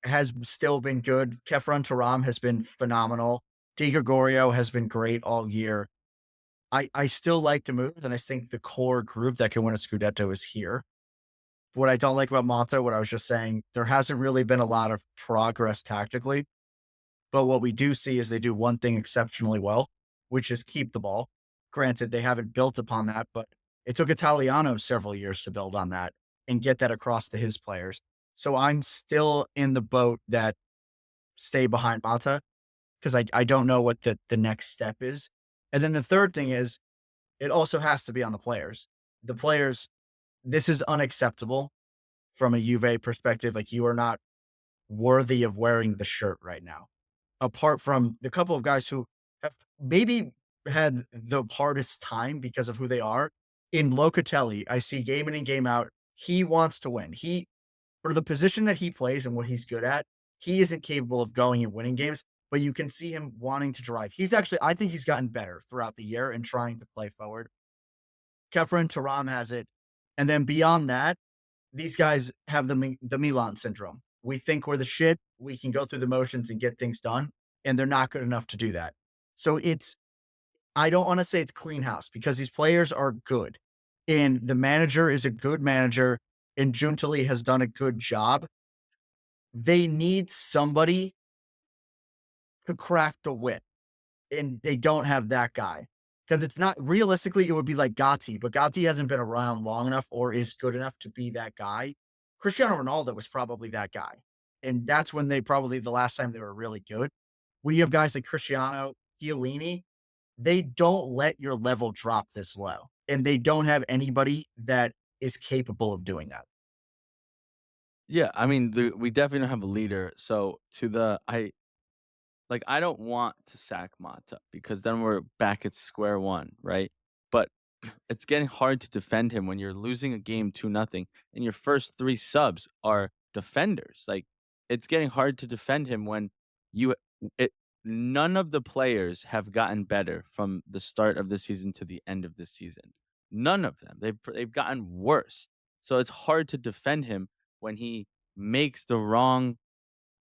has still been good. Kefren Turam has been phenomenal. Di Gregorio has been great all year. I still like the move, and I think the core group that can win a Scudetto is here. What I don't like about Monza, what I was just saying, there hasn't really been a lot of progress tactically, but what we do see is they do one thing exceptionally well, which is keep the ball. Granted, they haven't built upon that, but it took Italiano several years to build on that and get that across to his players. So I'm still in the boat that stay behind Mata because I don't know what the next step is. And then the third thing is it also has to be on the players. The players, this is unacceptable from a Juve perspective. Like, you are not worthy of wearing the shirt right now. Apart from the couple of guys who have maybe had the hardest time because of who they are. In Locatelli, I see game in and game out, he wants to win. For the position that he plays and what he's good at, he isn't capable of going and winning games, but you can see him wanting to drive. I think he's gotten better throughout the year and trying to play forward. Kefren Turam has it. And then beyond that, these guys have the Milan syndrome. We think we're the shit. We can go through the motions and get things done, and they're not good enough to do that. So I don't want to say it's clean house because these players are good, and the manager is a good manager, and Giuntoli has done a good job. They need somebody to crack the whip, and they don't have that guy. Because it's not realistically, it would be like Gatti, but Gatti hasn't been around long enough or is good enough to be that guy. Cristiano Ronaldo was probably that guy. And that's when the last time they were really good. When you have guys like Cristiano, Chiellini, they don't let your level drop this low. And they don't have anybody that is capable of doing that. Yeah, I mean, we definitely don't have a leader. So to the I don't want to sack Mata because then we're back at square one, right? But it's getting hard to defend him when you're losing a game 2-0 and your first 3 subs are defenders. Like, it's getting hard to defend him when you it none of the players have gotten better from the start of the season to the end of the season. None of them. They've gotten worse. So it's hard to defend him when he makes the wrong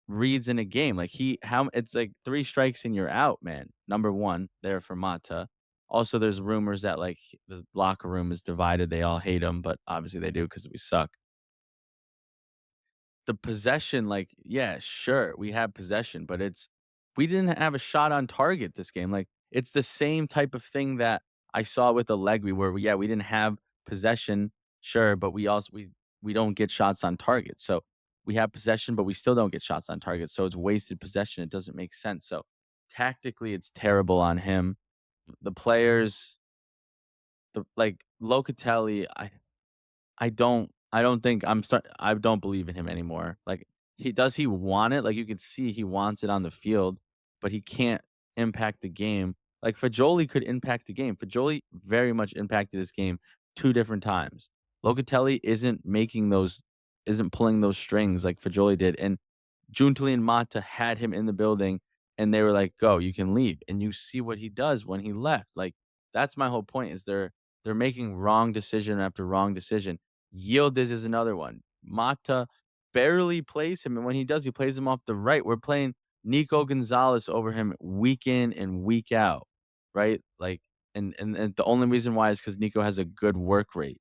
reads in a game. Like, it's like 3 strikes and you're out, man. Number 1 there for Mata. Also, there's rumors that, like, the locker room is divided. They all hate him, but obviously they do because we suck. The possession, like, yeah, sure, we have possession, but we didn't have a shot on target this game. Like, it's the same type of thing that I saw with Allegri where we didn't have possession, sure, but we don't get shots on target. So we have possession, but we still don't get shots on target. So it's wasted possession. It doesn't make sense. So tactically, it's terrible on him. The players, Locatelli, I don't think I don't believe in him anymore. Like, he want it? Like, you could see he wants it on the field, but he can't impact the game. Like, Fagioli could impact the game. Fagioli very much impacted this game 2 different times. Locatelli isn't pulling those strings like Fagioli did, and Giuntoli and Mata had him in the building, and they were like, "Go, you can leave." And you see what he does when he left. Like, that's my whole point is they're making wrong decision after wrong decision. Yildiz is another one. Mata barely plays him, and when he does, he plays him off the right. We're playing Nico Gonzalez over him week in and week out, right? Like, and the only reason why is because Nico has a good work rate.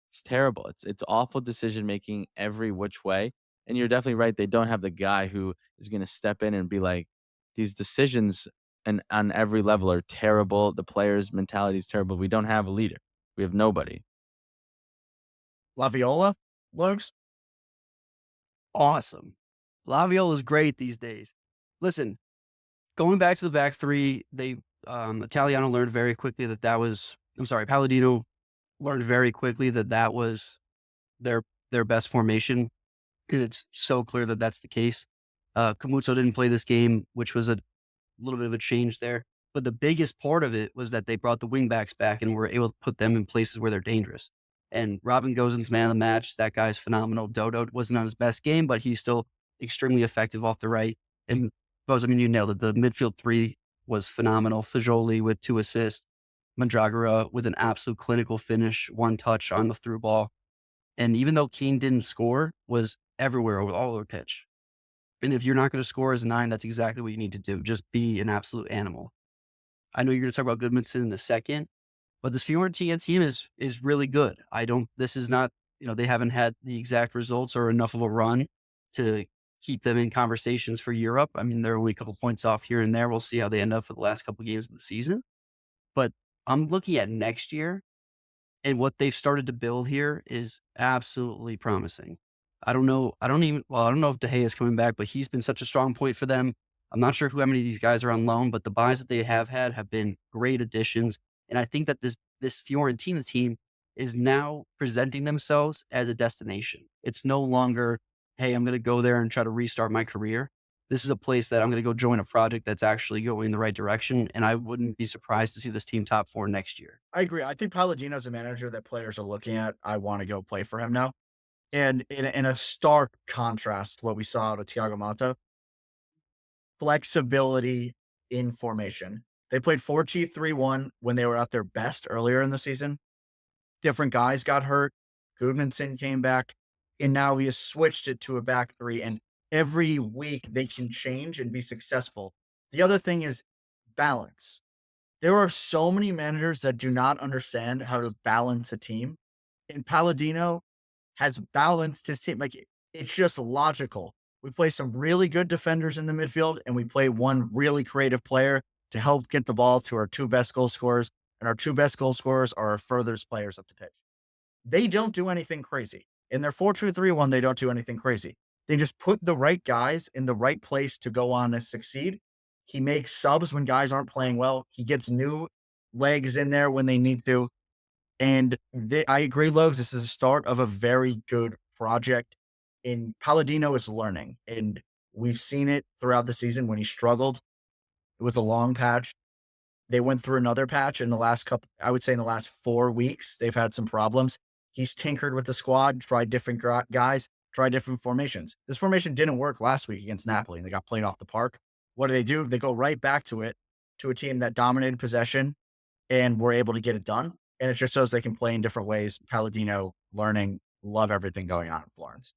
It's terrible. It's awful decision making every which way. And you're definitely right. They don't have the guy who is going to step in and be like, these decisions and on every level are terrible. The players' mentality is terrible. We don't have a leader. We have nobody. Laviola, Lugs? Awesome. Laviola is great these days. Listen, going back to the back 3, Italiano learned very quickly that was Palladino learned very quickly that was their best formation. And it's so clear that that's the case. Camuzzo didn't play this game, which was a little bit of a change there. But the biggest part of it was that they brought the wingbacks back and were able to put them in places where they're dangerous. And Robin Gosens, man of the match, that guy's phenomenal. Dodo wasn't on his best game, but he's still extremely effective off the right. And Bose, I mean, you nailed it. The midfield three was phenomenal. Fagioli with 2 assists, Mandragora with an absolute clinical finish, 1 touch on the through ball. And even though Keane didn't score, was everywhere all over the pitch. And if you're not going to score as a 9, that's exactly what you need to do. Just be an absolute animal. I know you're going to talk about Gudmundson in a second, but this Fiorentina team is really good. This is not, they haven't had the exact results or enough of a run to keep them in conversations for Europe. I mean, they're only a couple points off here and there. We'll see how they end up for the last couple games of the season. But I'm looking at next year, and what they've started to build here is absolutely promising. I don't know if De Gea is coming back, but he's been such a strong point for them. I'm not sure how many of these guys are on loan, but the buys that they have had have been great additions. And I think that this Fiorentina team is now presenting themselves as a destination. It's no longer, hey, I'm going to go there and try to restart my career. This is a place that I'm going to go join a project that's actually going in the right direction. And I wouldn't be surprised to see this team top 4 next year. I agree. I think Palladino's a manager that players are looking at. I want to go play for him now. And in a stark contrast to what we saw out of Thiago Motta, flexibility in formation. They played 4-2-3-1 when they were at their best earlier in the season. Different guys got hurt. Gudmundson came back, and now he has switched it to a back 3. And every week they can change and be successful. The other thing is balance. There are so many managers that do not understand how to balance a team. And Palladino has balanced his team. Like, it's just logical. We play some really good defenders in the midfield, and we play one really creative player to help get the ball to our 2 best goal scorers. And our 2 best goal scorers are our furthest players up the pitch. They don't do anything crazy. In their 4-2-3-1, they don't do anything crazy. They just put the right guys in the right place to go on and succeed. He makes subs when guys aren't playing well. He gets new legs in there when they need to. And I agree, Logs, this is the start of a very good project. And Palladino is learning. And we've seen it throughout the season when he struggled with a long patch. They went through another patch in the last couple, I would say in the last 4 weeks, they've had some problems. He's tinkered with the squad, tried different guys, tried different formations. This formation didn't work last week against Napoli, and they got played off the park. What do? They go right back to it, to a team that dominated possession and were able to get it done. And it just shows they can play in different ways. Palladino learning, love everything going on in Florence.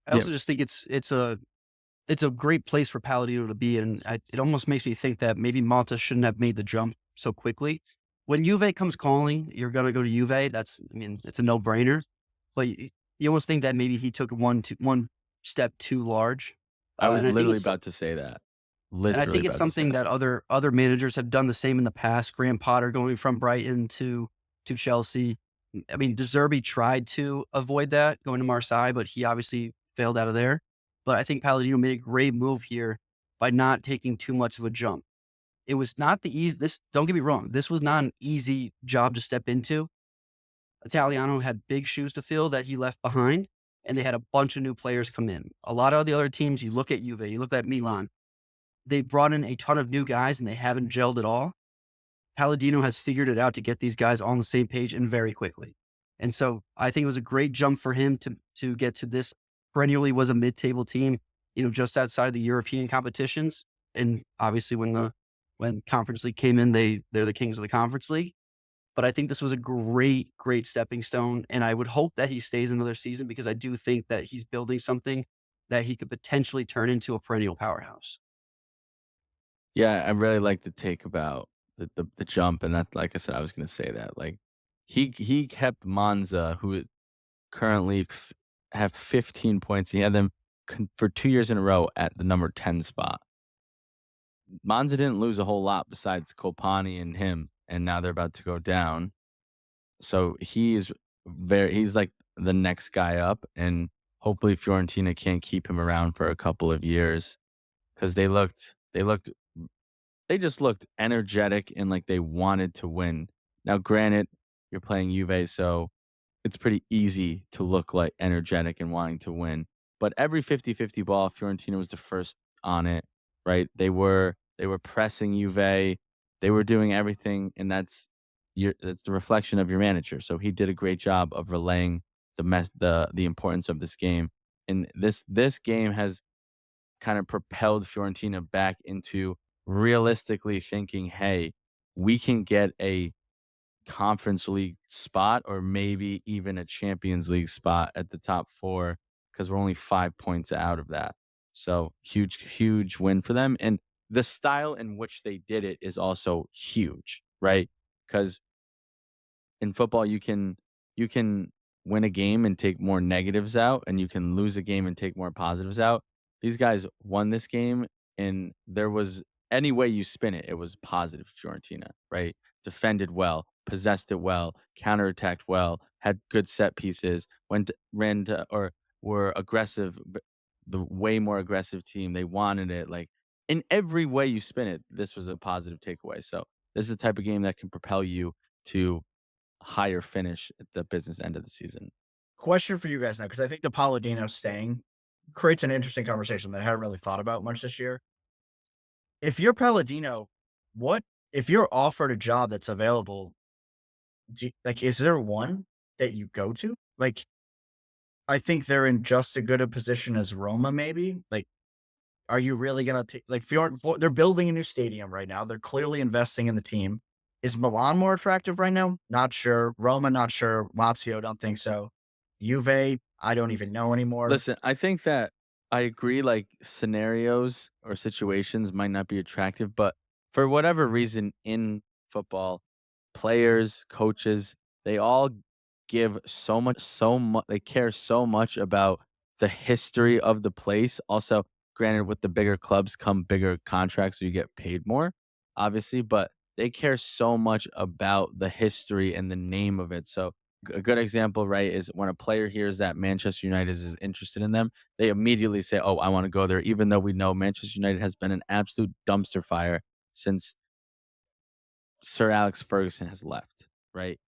I also just think it's a great place for Palladino to be, and it almost makes me think that maybe Motta shouldn't have made the jump so quickly. When Juve comes calling, you're gonna go to Juve. It's a no-brainer. But you almost think that maybe he took one step too large. I was and think literally it's- about to say that. And I think it's something that other managers have done the same in the past. Graham Potter going from Brighton to Chelsea. I mean, De Zerbi tried to avoid that going to Marseille, but he obviously failed out of there. But I think Palladino made a great move here by not taking too much of a jump. It was not the easy. Don't get me wrong. This was not an easy job to step into. Italiano had big shoes to fill that he left behind, and they had a bunch of new players come in. A lot of the other teams, you look at Juve, you look at Milan, they brought in a ton of new guys and they haven't gelled at all. Palladino has figured it out to get these guys on the same page and very quickly. And so I think it was a great jump for him to get to this. Perennially was a mid-table team, just outside the European competitions. And obviously when Conference League came in, they're the kings of the Conference League. But I think this was a great, great stepping stone. And I would hope that he stays another season, because I do think that he's building something that he could potentially turn into a perennial powerhouse. Yeah, I really like the take about the jump, and that, like I said, I was going to say that. Like, he kept Monza, who currently have 15 points. He had them for 2 years in a row at the number 10 spot. Monza didn't lose a whole lot besides Colpani and him, and now they're about to go down. So he's like the next guy up, and hopefully Fiorentina can't keep him around for a couple of years, because they just looked energetic and like they wanted to win. Now, granted, you're playing Juve, so it's pretty easy to look like energetic and wanting to win. But every 50-50 ball, Fiorentina was the first on it, right? They were They were pressing Juve. They were doing everything, and that's the reflection of your manager. So he did a great job of relaying the importance of this game. And this game has kind of propelled Fiorentina back into realistically thinking, hey, we can get a Conference League spot or maybe even a Champions League spot at the top 4 because we're only 5 points out of that. So huge, huge win for them. And the style in which they did it is also huge, right? Because in football you can win a game and take more negatives out, and you can lose a game and take more positives out. These guys won this game, and there was any way you spin it, it was positive Fiorentina, right? Defended well, possessed it well, counterattacked well, had good set pieces, ran to or were aggressive, the way more aggressive team. They wanted it. Like in every way you spin it, this was a positive takeaway. So this is the type of game that can propel you to higher finish at the business end of the season. Question for you guys now, because I think the Palladino staying creates an interesting conversation that I haven't really thought about much this year. If you're Palladino, what if you're offered a job that's available? Like, is there one that you go to? Like, I think they're in just as good a position as Roma, maybe. Like, are you really gonna take like they're building a new stadium right now. They're clearly investing in the team. Is Milan more attractive right now? Not sure. Roma, not sure. Lazio, don't think so. Juve, I don't even know anymore. Listen, I think that I agree, like, scenarios or situations might not be attractive, but for whatever reason in football, players, coaches, they all give so much they care so much about the history of the place. Also, granted, with the bigger clubs come bigger contracts, so you get paid more, obviously, but they care so much about the history and the name of it. So a good example, right, is when a player hears that Manchester United is interested in them, they immediately say, "Oh, I want to go there," even though we know Manchester United has been an absolute dumpster fire since Sir Alex Ferguson has left, right?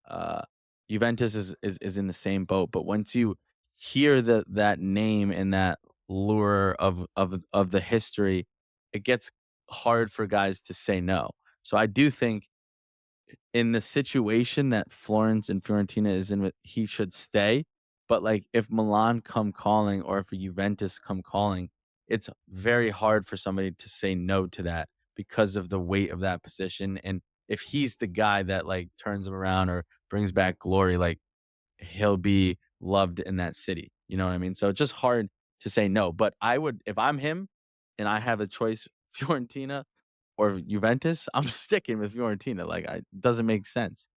Uh, Juventus is in the same boat, but once you hear that name and that lure of the history, it gets hard for guys to say no. So I do think in the situation that Florence and Fiorentina is in with, he should stay. But like if Milan come calling or if Juventus come calling, it's very hard for somebody to say no to that because of the weight of that position. And if he's the guy that like turns them around or brings back glory, like he'll be loved in that city. You know what I mean? So it's just hard to say no. But I would, if I'm him and I have a choice, Fiorentina or Juventus, I'm sticking with Fiorentina. Like, it doesn't make sense.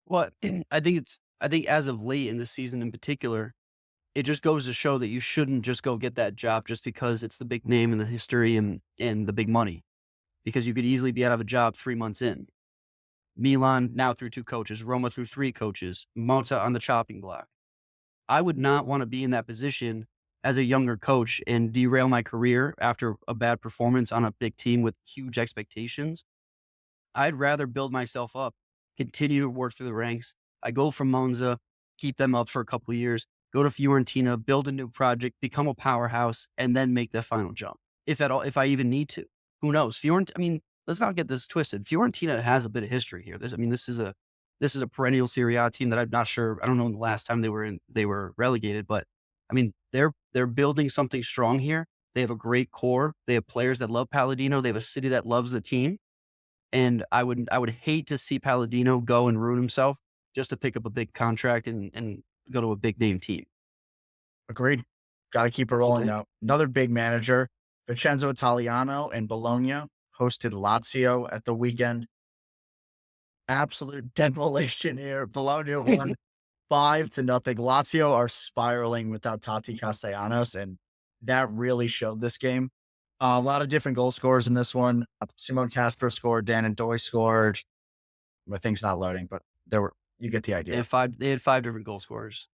Well, I think as of late in the season in particular, it just goes to show that you shouldn't just go get that job just because it's the big name and the history and the big money. Because you could easily be out of a job 3 months in. Milan now through 2 coaches, Roma through 3 coaches, Motts on the chopping block. I would not want to be in that position as a younger coach and derail my career after a bad performance on a big team with huge expectations. I'd rather build myself up, continue to work through the ranks. I go from Monza, keep them up for a couple of years, go to Fiorentina, build a new project, become a powerhouse, and then make the final jump. If at all, if I even need to. Who knows? I mean, let's not get this twisted. Fiorentina has a bit of history here. This is a perennial Serie A team that I'm not sure. I don't know the last time they were relegated, but I mean, they're building something strong here. They have a great core. They have players that love Palladino. They have a city that loves the team. And I would hate to see Palladino go and ruin himself just to pick up a big contract and go to a big name team. Agreed. Got to keep it rolling now. Another big manager, Vincenzo Italiano and Bologna hosted Lazio at the weekend. Absolute demolition here. Bologna won 5-0. Lazio are spiraling without Tati Castellanos, and that really showed this game. A lot of different goal scorers in this one. Simone Casper scored. Dan and Doy scored. My thing's not loading, but you get the idea. They had 5 different goal scorers.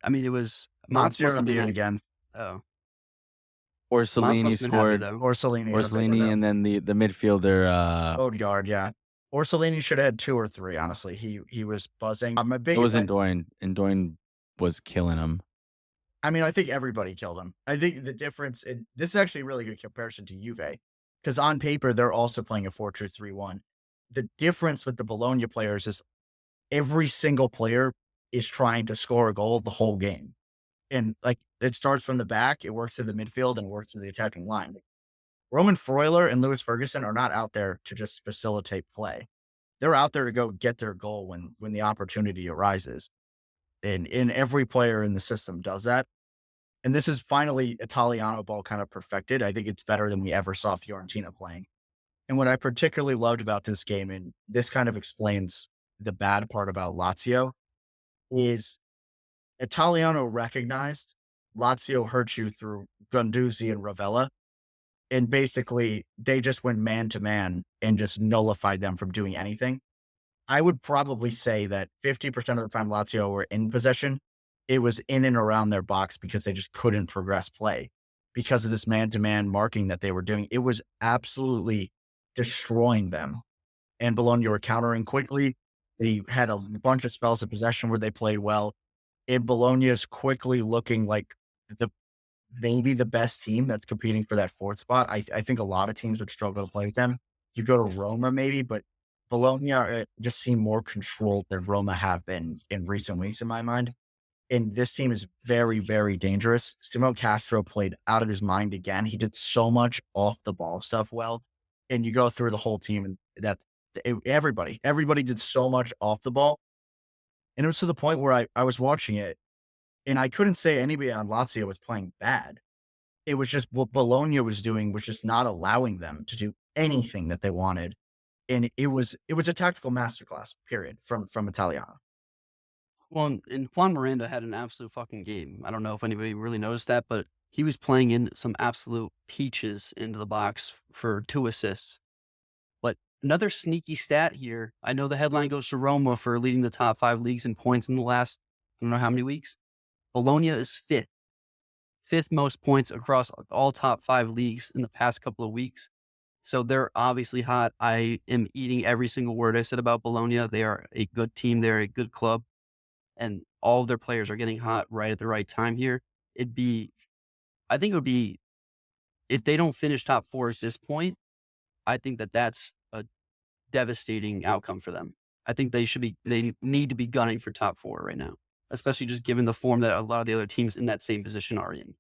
I mean, it was Motts must have been again. Oh, Orsolini scored. Orsolini, and then the midfielder. Odegaard, yeah. Orsolini should have had 2 or 3. Honestly, he was buzzing. It was Ndoin. Ndoin was killing him. I mean, I think everybody killed him. I think the difference, this is actually a really good comparison to Juve, because on paper, they're also playing a 4-2-3-1. The difference with the Bologna players is every single player is trying to score a goal the whole game. And like it starts from the back, it works to the midfield and works to the attacking line. Roman Freuler and Lewis Ferguson are not out there to just facilitate play. They're out there to go get their goal when the opportunity arises. And every player in the system does that. And this is finally Italiano ball kind of perfected. I think it's better than we ever saw Fiorentina playing. And what I particularly loved about this game, and this kind of explains the bad part about Lazio, is Italiano recognized Lazio hurt you through Gunduzzi and Ravella. And basically, they just went man to man and just nullified them from doing anything. I would probably say that 50% of the time Lazio were in possession, it was in and around their box because they just couldn't progress play because of this man to man marking that they were doing. It was absolutely destroying them. And Bologna were countering quickly. They had a bunch of spells of possession where they played well. And Bologna is quickly looking like the maybe the best team that's competing for that fourth spot. I think a lot of teams would struggle to play with them. You go to Roma maybe, but Bologna just seem more controlled than Roma have been in recent weeks in my mind. And this team is very, very dangerous. Simone Castro played out of his mind again. He did so much off the ball stuff well. And you go through the whole team and everybody did so much off the ball. And it was to the point where I was watching it and I couldn't say anybody on Lazio was playing bad. It was just what Bologna was doing was just not allowing them to do anything that they wanted. And it was a tactical masterclass, period, from Italiano. Well, and Juan Miranda had an absolute fucking game. I don't know if anybody really noticed that, but he was playing in some absolute peaches into the box for 2 assists. But another sneaky stat here. I know the headline goes to Roma for leading the top 5 leagues in points in the last, I don't know how many weeks. Bologna is fifth most points across all top 5 leagues in the past couple of weeks. So they're obviously hot. I am eating every single word I said about Bologna. They are a good team. They're a good club. And all of their players are getting hot right at the right time here. I think it would be, if they don't finish top 4 at this point, I think that that's a devastating outcome for them. I think they need to be gunning for top 4 right now, especially just given the form that a lot of the other teams in that same position are in.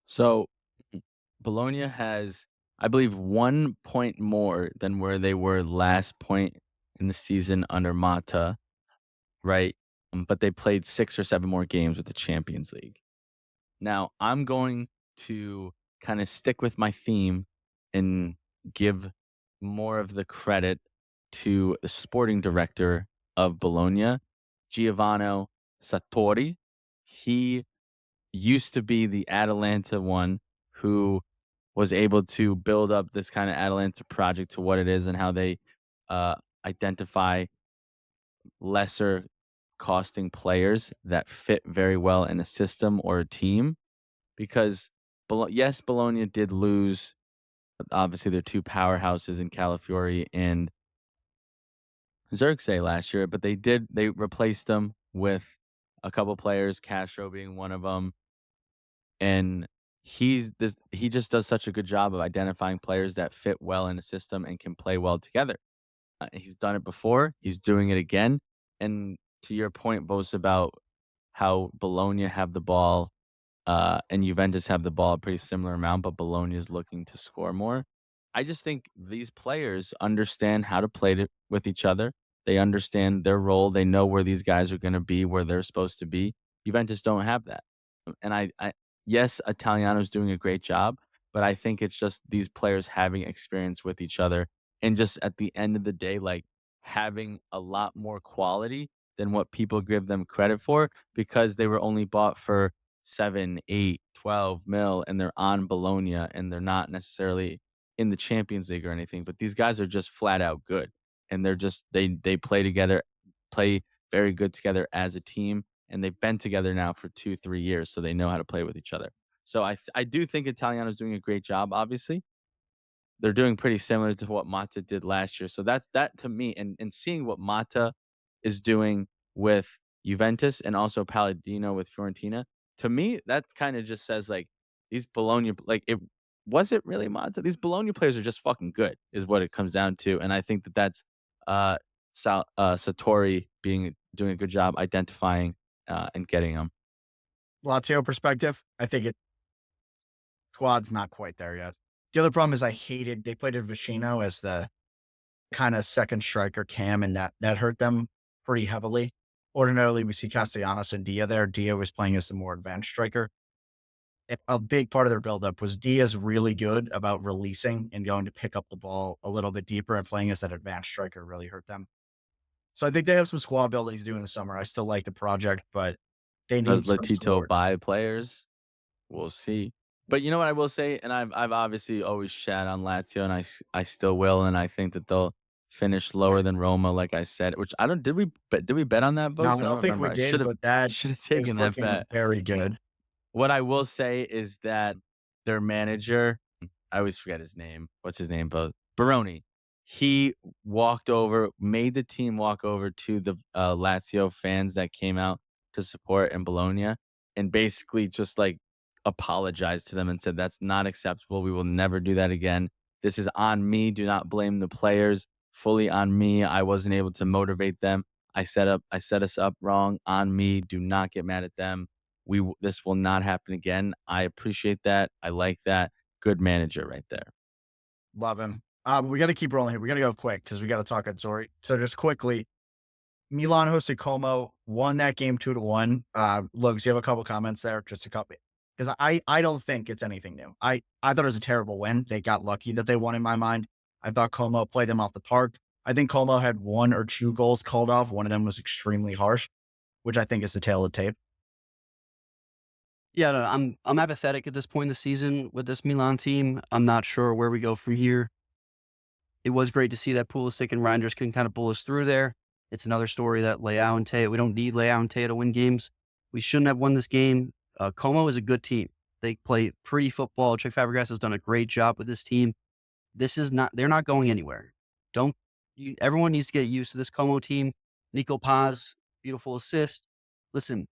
So Bologna has, I believe, 1 point more than where they were last point in the season under Mata, right? But they played 6 or 7 more games with the Champions League. Now, I'm going to kind of stick with my theme and give more of the credit to the sporting director of Bologna, Giovanni Sartori. He used to be the Atalanta one who was able to build up this kind of Atalanta project to what it is and how they identify lesser costing players that fit very well in a system or a team. Because, yes, Bologna did lose, obviously, their 2 powerhouses in Calafiori and Xerxes last year, but they replaced them with a couple players, Castro being one of them. And he just does such a good job of identifying players that fit well in a system and can play well together. He's done it before. He's doing it again. And to your point, Bose, about how Bologna have the ball and Juventus have the ball a pretty similar amount, but Bologna is looking to score more. I just think these players understand how to play with each other. They understand their role. They know where these guys are going to be, where they're supposed to be. Juventus don't have that. And yes, Italiano's doing a great job, but I think it's just these players having experience with each other and just at the end of the day, like having a lot more quality than what people give them credit for because they were only bought for 7, 8, 12 mil and they're on Bologna and they're not necessarily in the Champions League or anything, but these guys are just flat out good. And they're just they play together, play very good together as a team, and they've been together now for 2, 3 years, so they know how to play with each other. So I do think Italiano's doing a great job, obviously. They're doing pretty similar to what Mata did last year. So that's that to me, and seeing what Mata is doing with Juventus and also Palladino with Fiorentina, to me, that kind of just says like these Bologna like it was it really Monza? These Bologna players are just fucking good, is what it comes down to. And I think that that's Sartori doing a good job identifying and getting them. Lazio perspective, I think squad's not quite there yet. The other problem is they played Vicino as the kind of second striker cam, and that hurt them pretty heavily. Ordinarily, we see Castellanos and Dia there. Dia was playing as the more advanced striker. A big part of their buildup was Dia's really good about releasing and going to pick up the ball a little bit deeper, and playing as that advanced striker really hurt them. So I think they have some squad building to do in the summer. I still like the project, but they Does need some Latito support. buy players? We'll see. But you know what I will say, and I've obviously always shat on Lazio, and I still will, and I think that they'll finish lower than Roma, like I said. Which I don't. Did we bet on that, No, I folks? I don't don't think remember. we I did, but that should have taken is that looking bet. very good. What I will say is that their manager, I always forget his name. What's his name? Baroni. He made the team walk over to the Lazio fans that came out to support in Bologna, and basically just like apologized to them and said, "That's not acceptable. We will never do that again. This is on me. Do not blame the players. Fully on me. I wasn't able to motivate them. I set us up wrong. On me. Do not get mad at them. This will not happen again." I appreciate that. I like that. Good manager right there. Love him. We got to keep rolling here. We got to go quick because we got to talk at Zori. So just quickly, Milan hosted Como, won that game 2-1. Lugs, you have a couple comments there, just a couple, because I don't think it's anything new. I thought it was a terrible win. They got lucky that they won in my mind. I thought Como played them off the park. I think Como had 1 or 2 goals called off. One of them was extremely harsh, which I think is the tail of the tape. Yeah, no, I'm apathetic at this point in the season with this Milan team. I'm not sure where we go from here. It was great to see that Pulisic and Reijnders can kind of pull us through there. It's another story that Leao and Teo, we don't need Leao and Teo to win games. We shouldn't have won this game. Como is a good team. They play pretty football. Cesc Fabregas has done a great job with this team. They're not going anywhere. Everyone needs to get used to this Como team. Nico Paz, beautiful assist. Listen,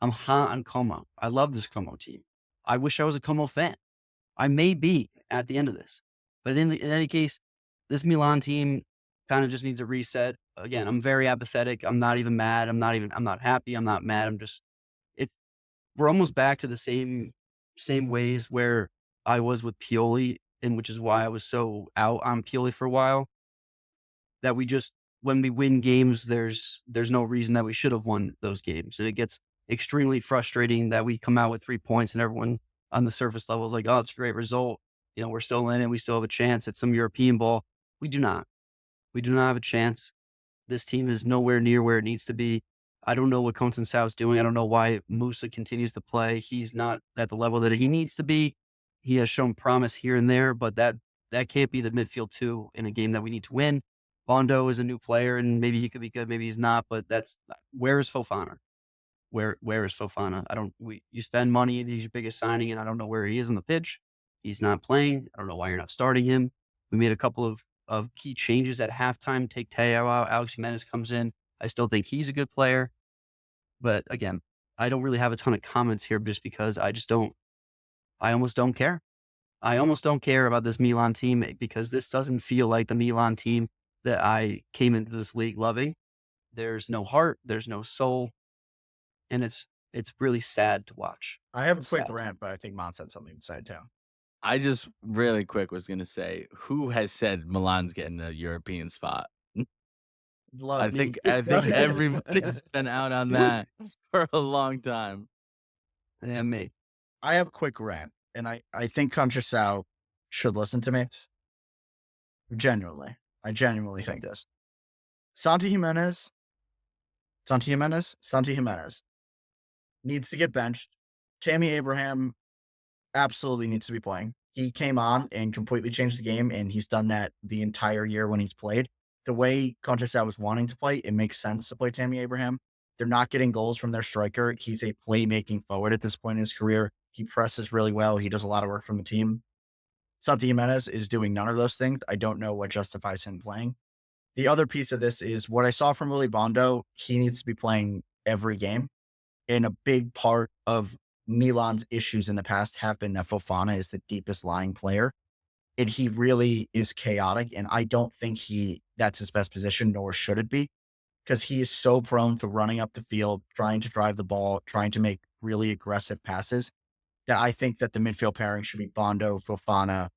I'm hot on Como. I love this Como team. I wish I was a Como fan. I may be at the end of this. But in any case, this Milan team kind of just needs a reset. Again, I'm very apathetic. I'm not even mad. I'm not happy. I'm not mad. We're almost back to the same ways where I was with Pioli, and which is why I was so out on Pioli for a while. That when we win games, there's no reason that we should have won those games. And it gets extremely frustrating that we come out with 3 points and everyone on the surface level is like, oh, it's a great result. We're still in it. We still have a chance at some European ball. We do not. We do not have a chance. This team is nowhere near where it needs to be. I don't know what Conceição is doing. I don't know why Musa continues to play. He's not at the level that he needs to be. He has shown promise here and there, but that can't be the midfield two in a game that we need to win. Bondo is a new player, and maybe he could be good, maybe he's not. But where is Fofana? Where is Fofana? You spend money, and he's your biggest signing, and I don't know where he is on the pitch. He's not playing. I don't know why you're not starting him. We made a couple of key changes at halftime. Take Teo out. Alex Jimenez comes in. I still think he's a good player. But again, I don't really have a ton of comments here just because I almost don't care. I almost don't care about this Milan team because this doesn't feel like the Milan team that I came into this league loving. There's no heart. There's no soul. And it's really sad to watch. I have a It's quick sad. rant, but I think Mons had something to say too. I just really quick was gonna say, who has said Milan's getting a European spot? Love I me. think everybody's been out on that for a long time. Yeah, me. I have a quick rant, and I think Conceição should listen to me. Genuinely. I genuinely think this. Santi Jimenez needs to get benched. Tammy Abraham absolutely needs to be playing. He came on and completely changed the game, and he's done that the entire year when he's played. The way Conceição was wanting to play, it makes sense to play Tammy Abraham. They're not getting goals from their striker. He's a playmaking forward at this point in his career. He presses really well. He does a lot of work from the team. Santi Jimenez is doing none of those things. I don't know what justifies him playing. The other piece of this is what I saw from Willy Bondo. He needs to be playing every game. And a big part of Milan's issues in the past have been that Fofana is the deepest lying player, and he really is chaotic. And I don't think that's his best position, nor should it be, because he is so prone to running up the field, trying to drive the ball, trying to make really aggressive passes, that I think that the midfield pairing should be Bondo, Fofana,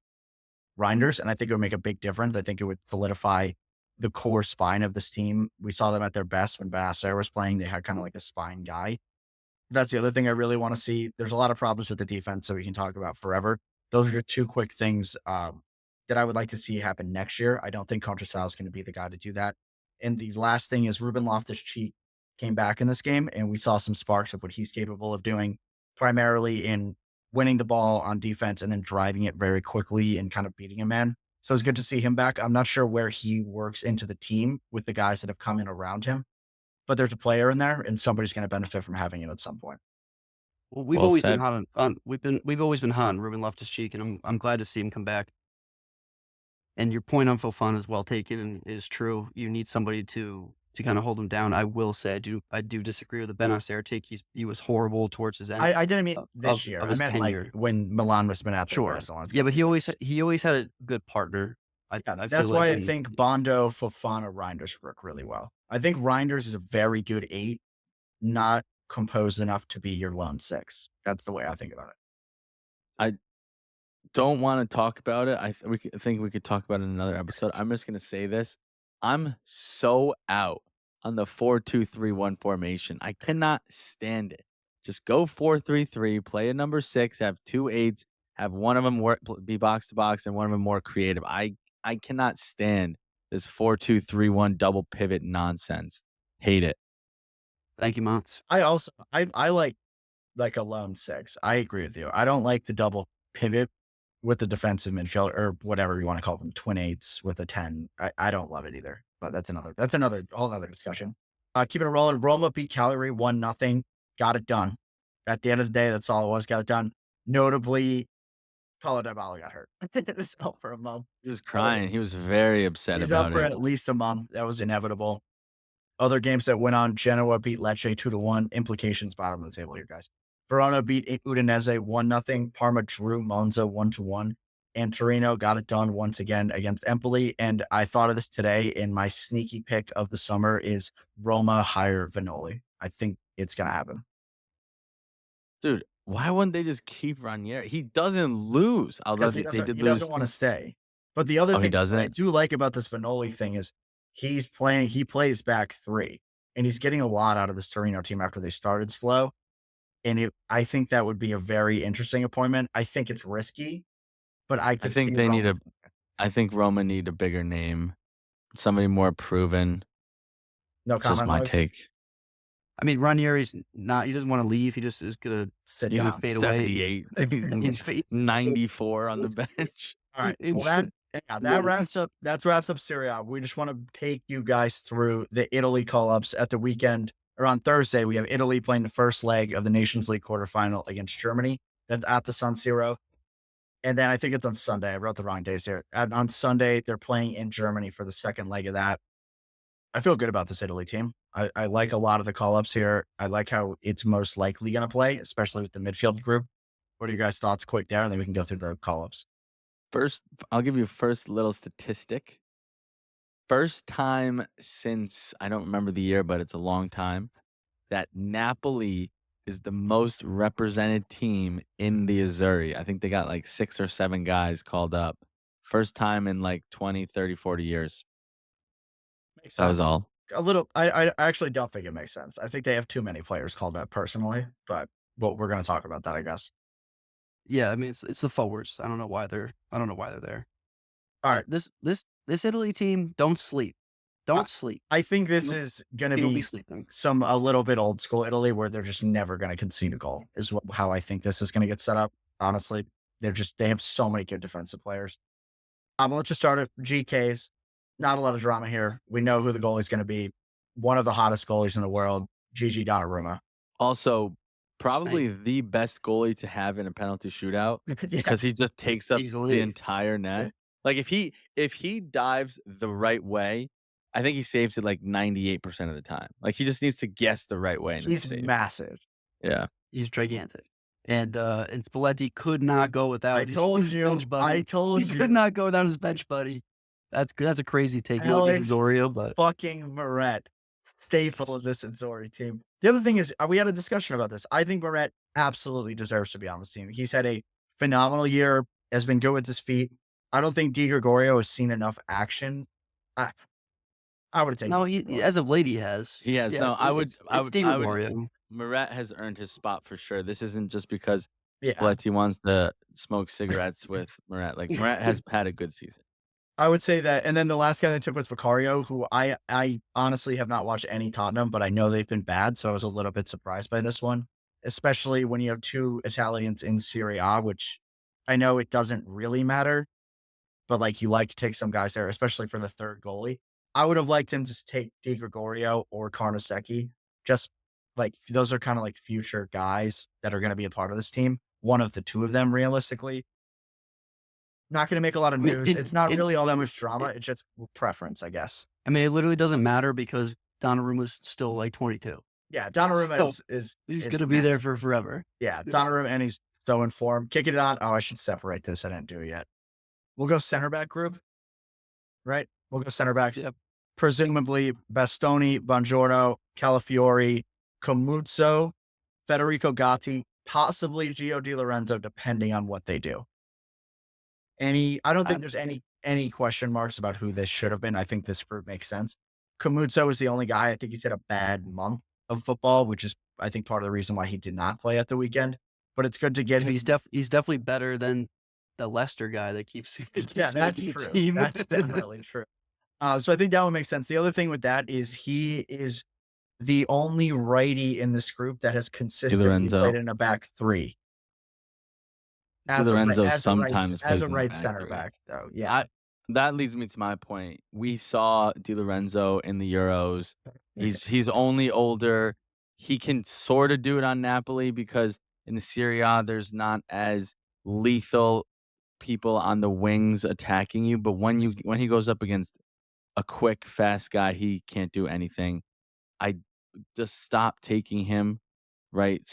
Reijnders, and I think it would make a big difference. I think it would solidify the core spine of this team. We saw them at their best when Benacer was playing. They had kind of like a spine guy. That's the other thing I really want to see. There's a lot of problems with the defense that we can talk about forever. Those are two quick things that I would like to see happen next year. I don't think Contrasal is going to be the guy to do that. And the last thing is Ruben Loftus-Cheek came back in this game, and we saw some sparks of what he's capable of doing, primarily in winning the ball on defense and then driving it very quickly and kind of beating a man. So it's good to see him back. I'm not sure where he works into the team with the guys that have come in around him, but there's a player in there, and somebody's going to benefit from having it at some point. Well, we've Well always been said. hot on we've always been hot on Ruben Loftus-Cheek, and I'm glad to see him come back. And your point on Fofana is well taken and is true. You need somebody to kind of hold him down. I will say I do disagree with the Benacer take. He was horrible towards his end I didn't mean of, this year. of I his meant tenure. like when Milan was been at their Sure. best the last Yeah, but couple he always had a good partner. I That's feel why like, I think Bondo, Fofana, Reijnders work really well. I think Reijnders is a very good 8, not composed enough to be your lone 6. That's the way I think about it. I don't want to talk about it. I think we could talk about it in another episode. I'm just gonna say this: I'm so out on the 4-2-3-1 formation. I cannot stand it. Just go 4-3-3. Play a number 6. Have 2 8s. Have one of them be box to box, and one of them more creative. I cannot stand this 4-2-3-1 double pivot nonsense. Hate it. thank you, Motts. I like a lone 6. I agree with you. I don't like the double pivot with the defensive midfield or whatever you want to call them, twin 8s with a 10. I don't love it either, but that's another whole other discussion. Keeping it rolling. Roma beat Cagliari 1-0. Got it done. At the end of the day, that's all it was. Got it done. Notably, Paulo Dybala got hurt. It was out for a month. He was crying. He was very upset He's out about for it. at least a month. That was inevitable. Other games that went on: Genoa beat Lecce 2-1. Implications bottom of the table here, guys. Verona beat Udinese 1-0. Parma drew Monza 1-1. And Torino got it done once again against Empoli. And I thought of this today, and my sneaky pick of the summer is Roma hire Vanoli. I think it's going to happen. Dude, why wouldn't they just keep Ranieri? He doesn't lose. Although Because they did he lose. doesn't want to stay. But the other Oh, he thing that I doesn't? do like about this Vanoli thing is he plays back 3, and he's getting a lot out of this Torino team after they started slow. And I think that would be a very interesting appointment. I think it's risky, but I I could think see they need Roma. I think Roma need a bigger name. Somebody more proven. No Just comment, my Lois? take. I mean, Ranieri's not. He doesn't want to leave. He just is gonna Sit He's down. a fade away. 78. He's fa- 94 on the bench. All right. It Well, would- that wraps up Serie A. We just want to take you guys through the Italy call-ups at the weekend. Or on Thursday, we have Italy playing the first leg of the Nations League quarterfinal against Germany. That's at the San Siro. And then I think it's on Sunday. I wrote the wrong days here. On Sunday, they're playing in Germany for the second leg of that. I feel good about this Italy team. I like a lot of the call-ups here. I like how it's most likely going to play, especially with the midfield group. What are your guys' thoughts quick there? And then we can go through the call-ups. First, I'll give you a first little statistic. First time since, I don't remember the year, but it's a long time, that Napoli is the most represented team in the Azzurri. I think they got like 6 or 7 guys called up. First time in like 20, 30, 40 years. Makes That was sense. all. A little. I actually don't think it makes sense. I think they have too many players called up personally, but we're going to talk about that, I guess. Yeah, I mean it's the forwards. I don't know why they're there. All right. This Italy team, don't sleep. Don't sleep. I think this is going to You'll be be sleeping. a little bit old school Italy where they're just never going to concede a goal is how I think this is going to get set up. Honestly, they have so many good defensive players. Let's just start at GKs. Not a lot of drama here. We know who the goalie is going to be. One of the hottest goalies in the world, Gigi Donnarumma. Also, probably the best goalie to have in a penalty shootout because he just takes up Easily. the entire net. Like if he dives the right way, I think he saves it like 98% of the time. Like he just needs to guess the right way. And He's save. massive. Yeah. He's gigantic. And Spalletti could not go without I told his you. bench buddy. I told He you. could not go without his bench buddy. That's a crazy take. You look at Alex Zorio, but fucking Moret, staple of this Inzori team. The other thing is, we had a discussion about this. I think Moret absolutely deserves to be on this team. He's had a phenomenal year, has been good with his feet. I don't think Di Gregorio has seen enough action. I would have taken no, Di he Gregorio. as of late he has. He has. Yeah, No, I would. It's I would. Di I would. Gregorio. Moret has earned his spot for sure. This isn't just because Yeah. Spalletti wants to smoke cigarettes with Moret. Like Moret has had a good season. I would say that. And then the last guy they took was Vicario, who I honestly have not watched any Tottenham, but I know they've been bad. So I was a little bit surprised by this one, especially when you have two Italians in Serie A, which I know it doesn't really matter, but like you like to take some guys there, especially for the third goalie. I would have liked him to take Di Gregorio or Carnesecchi. Just like those are kind of like future guys that are going to be a part of this team. One of the two of them, realistically. Not going to make a lot of I mean, news. It's not it- really all that much drama. It's just preference, I guess. I mean, it literally doesn't matter because Donnarumma's still like 22. Yeah, Donnarumma So, is He's is gonna be there next. for forever. Yeah, Donnarumma, and he's so informed. Kicking it on. Oh, I should separate this. I didn't do it yet. We'll go center back group, right? We'll go center backs. Yep. Presumably Bastoni, Buongiorno, Calafiori, Camuzzo, Federico Gatti, possibly Gio Di Lorenzo, depending on what they do. I don't think there's any question marks about who this should have been. I think this group makes sense. Camuzzo is the only guy. I think he's had a bad month of football, which is, I think, part of the reason why he did not play at the weekend. But it's good to get him. He's definitely better than the Leicester guy that keeps Yeah, that's making true. team. That's definitely true. So I think that would make sense. The other thing with that is he is the only righty in this group that has consistently Lorenzo. played in a back three. Di Lorenzo sometimes as plays a in the right back center three. back, though. Yeah, That leads me to my point. We saw Di Lorenzo in the Euros. He's only older. He can sort of do it on Napoli because in the Serie A, there's not as lethal people on the wings attacking you. But when he goes up against a quick, fast guy, he can't do anything. I just stop taking him, right?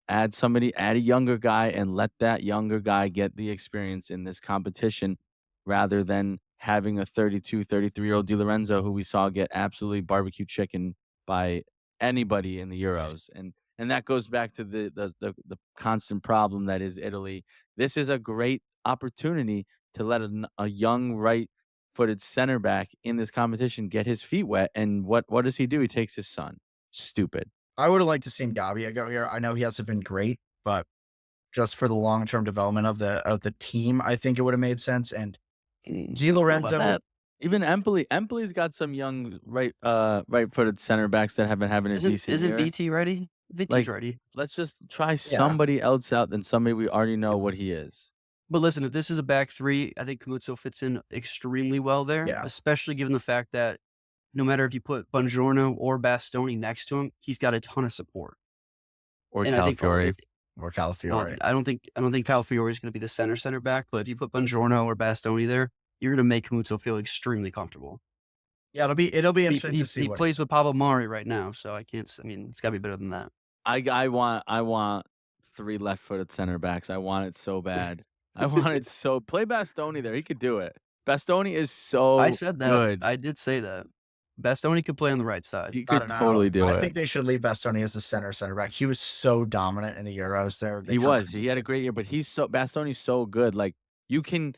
Add a younger guy and let that younger guy get the experience in this competition rather than having a 32, 33-year-old Di Lorenzo who we saw get absolutely barbecue chicken by anybody in the Euros. And that goes back to the constant problem that is Italy. This is a great opportunity to let a young right-footed center back in this competition get his feet wet. And what does he do? He takes his son. Stupid. I would have liked to seen Gabbia go here. I know he hasn't been great, but just for the long term development of the team, I think it would have made sense. And Di Lorenzo, even Empoli's got some young right-footed center backs that have been having a decent Isn't year. BT ready? BT's Like, ready. Let's just try somebody else out than somebody we already know what he is. But listen, if this is a back three, I think Camuzzo fits in extremely well there, Yeah. especially given the fact that no matter if you put Buongiorno or Bastoni next to him, he's got a ton of support. Or And I think Calafiori. or Calafiori. I don't think Calafiori is going to be the center back, but if you put Buongiorno or Bastoni there, you're going to make Camuzzo feel extremely comfortable. Yeah, it'll be interesting to see. He plays with Pablo Mari right now, so it's got to be better than that. I want 3 left-footed center backs. I want it so bad. I want it so. Play Bastoni there. He could do it. Bastoni is so I said that. good. I did say that. Bastoni could play on the right side. He I could don't know. totally do it. I think they should leave Bastoni as the center back. He was so dominant in the Euros there. He was. He had a great year, but Bastoni's so good. Like you can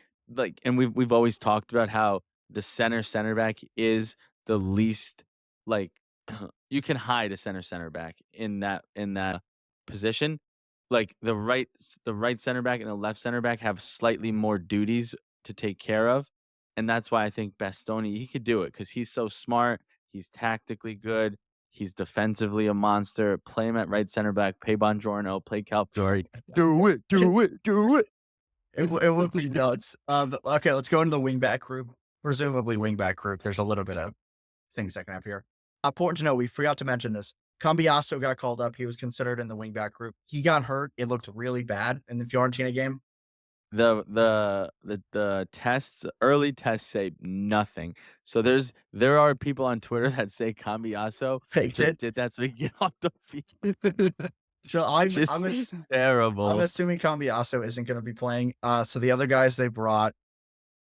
and we've always talked about how the center back is the least you can hide a center back in that position. Like the right center back and the left center back have slightly more duties to take care of. And that's why I think Bastoni, he could do it because he's so smart. He's tactically good. He's defensively a monster. Play him at right center back. Play Buongiorno. Play Calafiori. Do it. It would be nuts. Okay, let's go into the wingback group. Presumably wingback group. There's a little bit of things that can happen here. Important to know, we forgot to mention this. Cambiasso got called up. He was considered in the wingback group. He got hurt. It looked really bad in the Fiorentina game. The early tests say nothing. So there are people on Twitter that say Cambiaso Faked it. did that so he can get off the field. So I'm Just I'm I'm terrible. assuming Cambiasso isn't going to be playing. So the other guys they brought,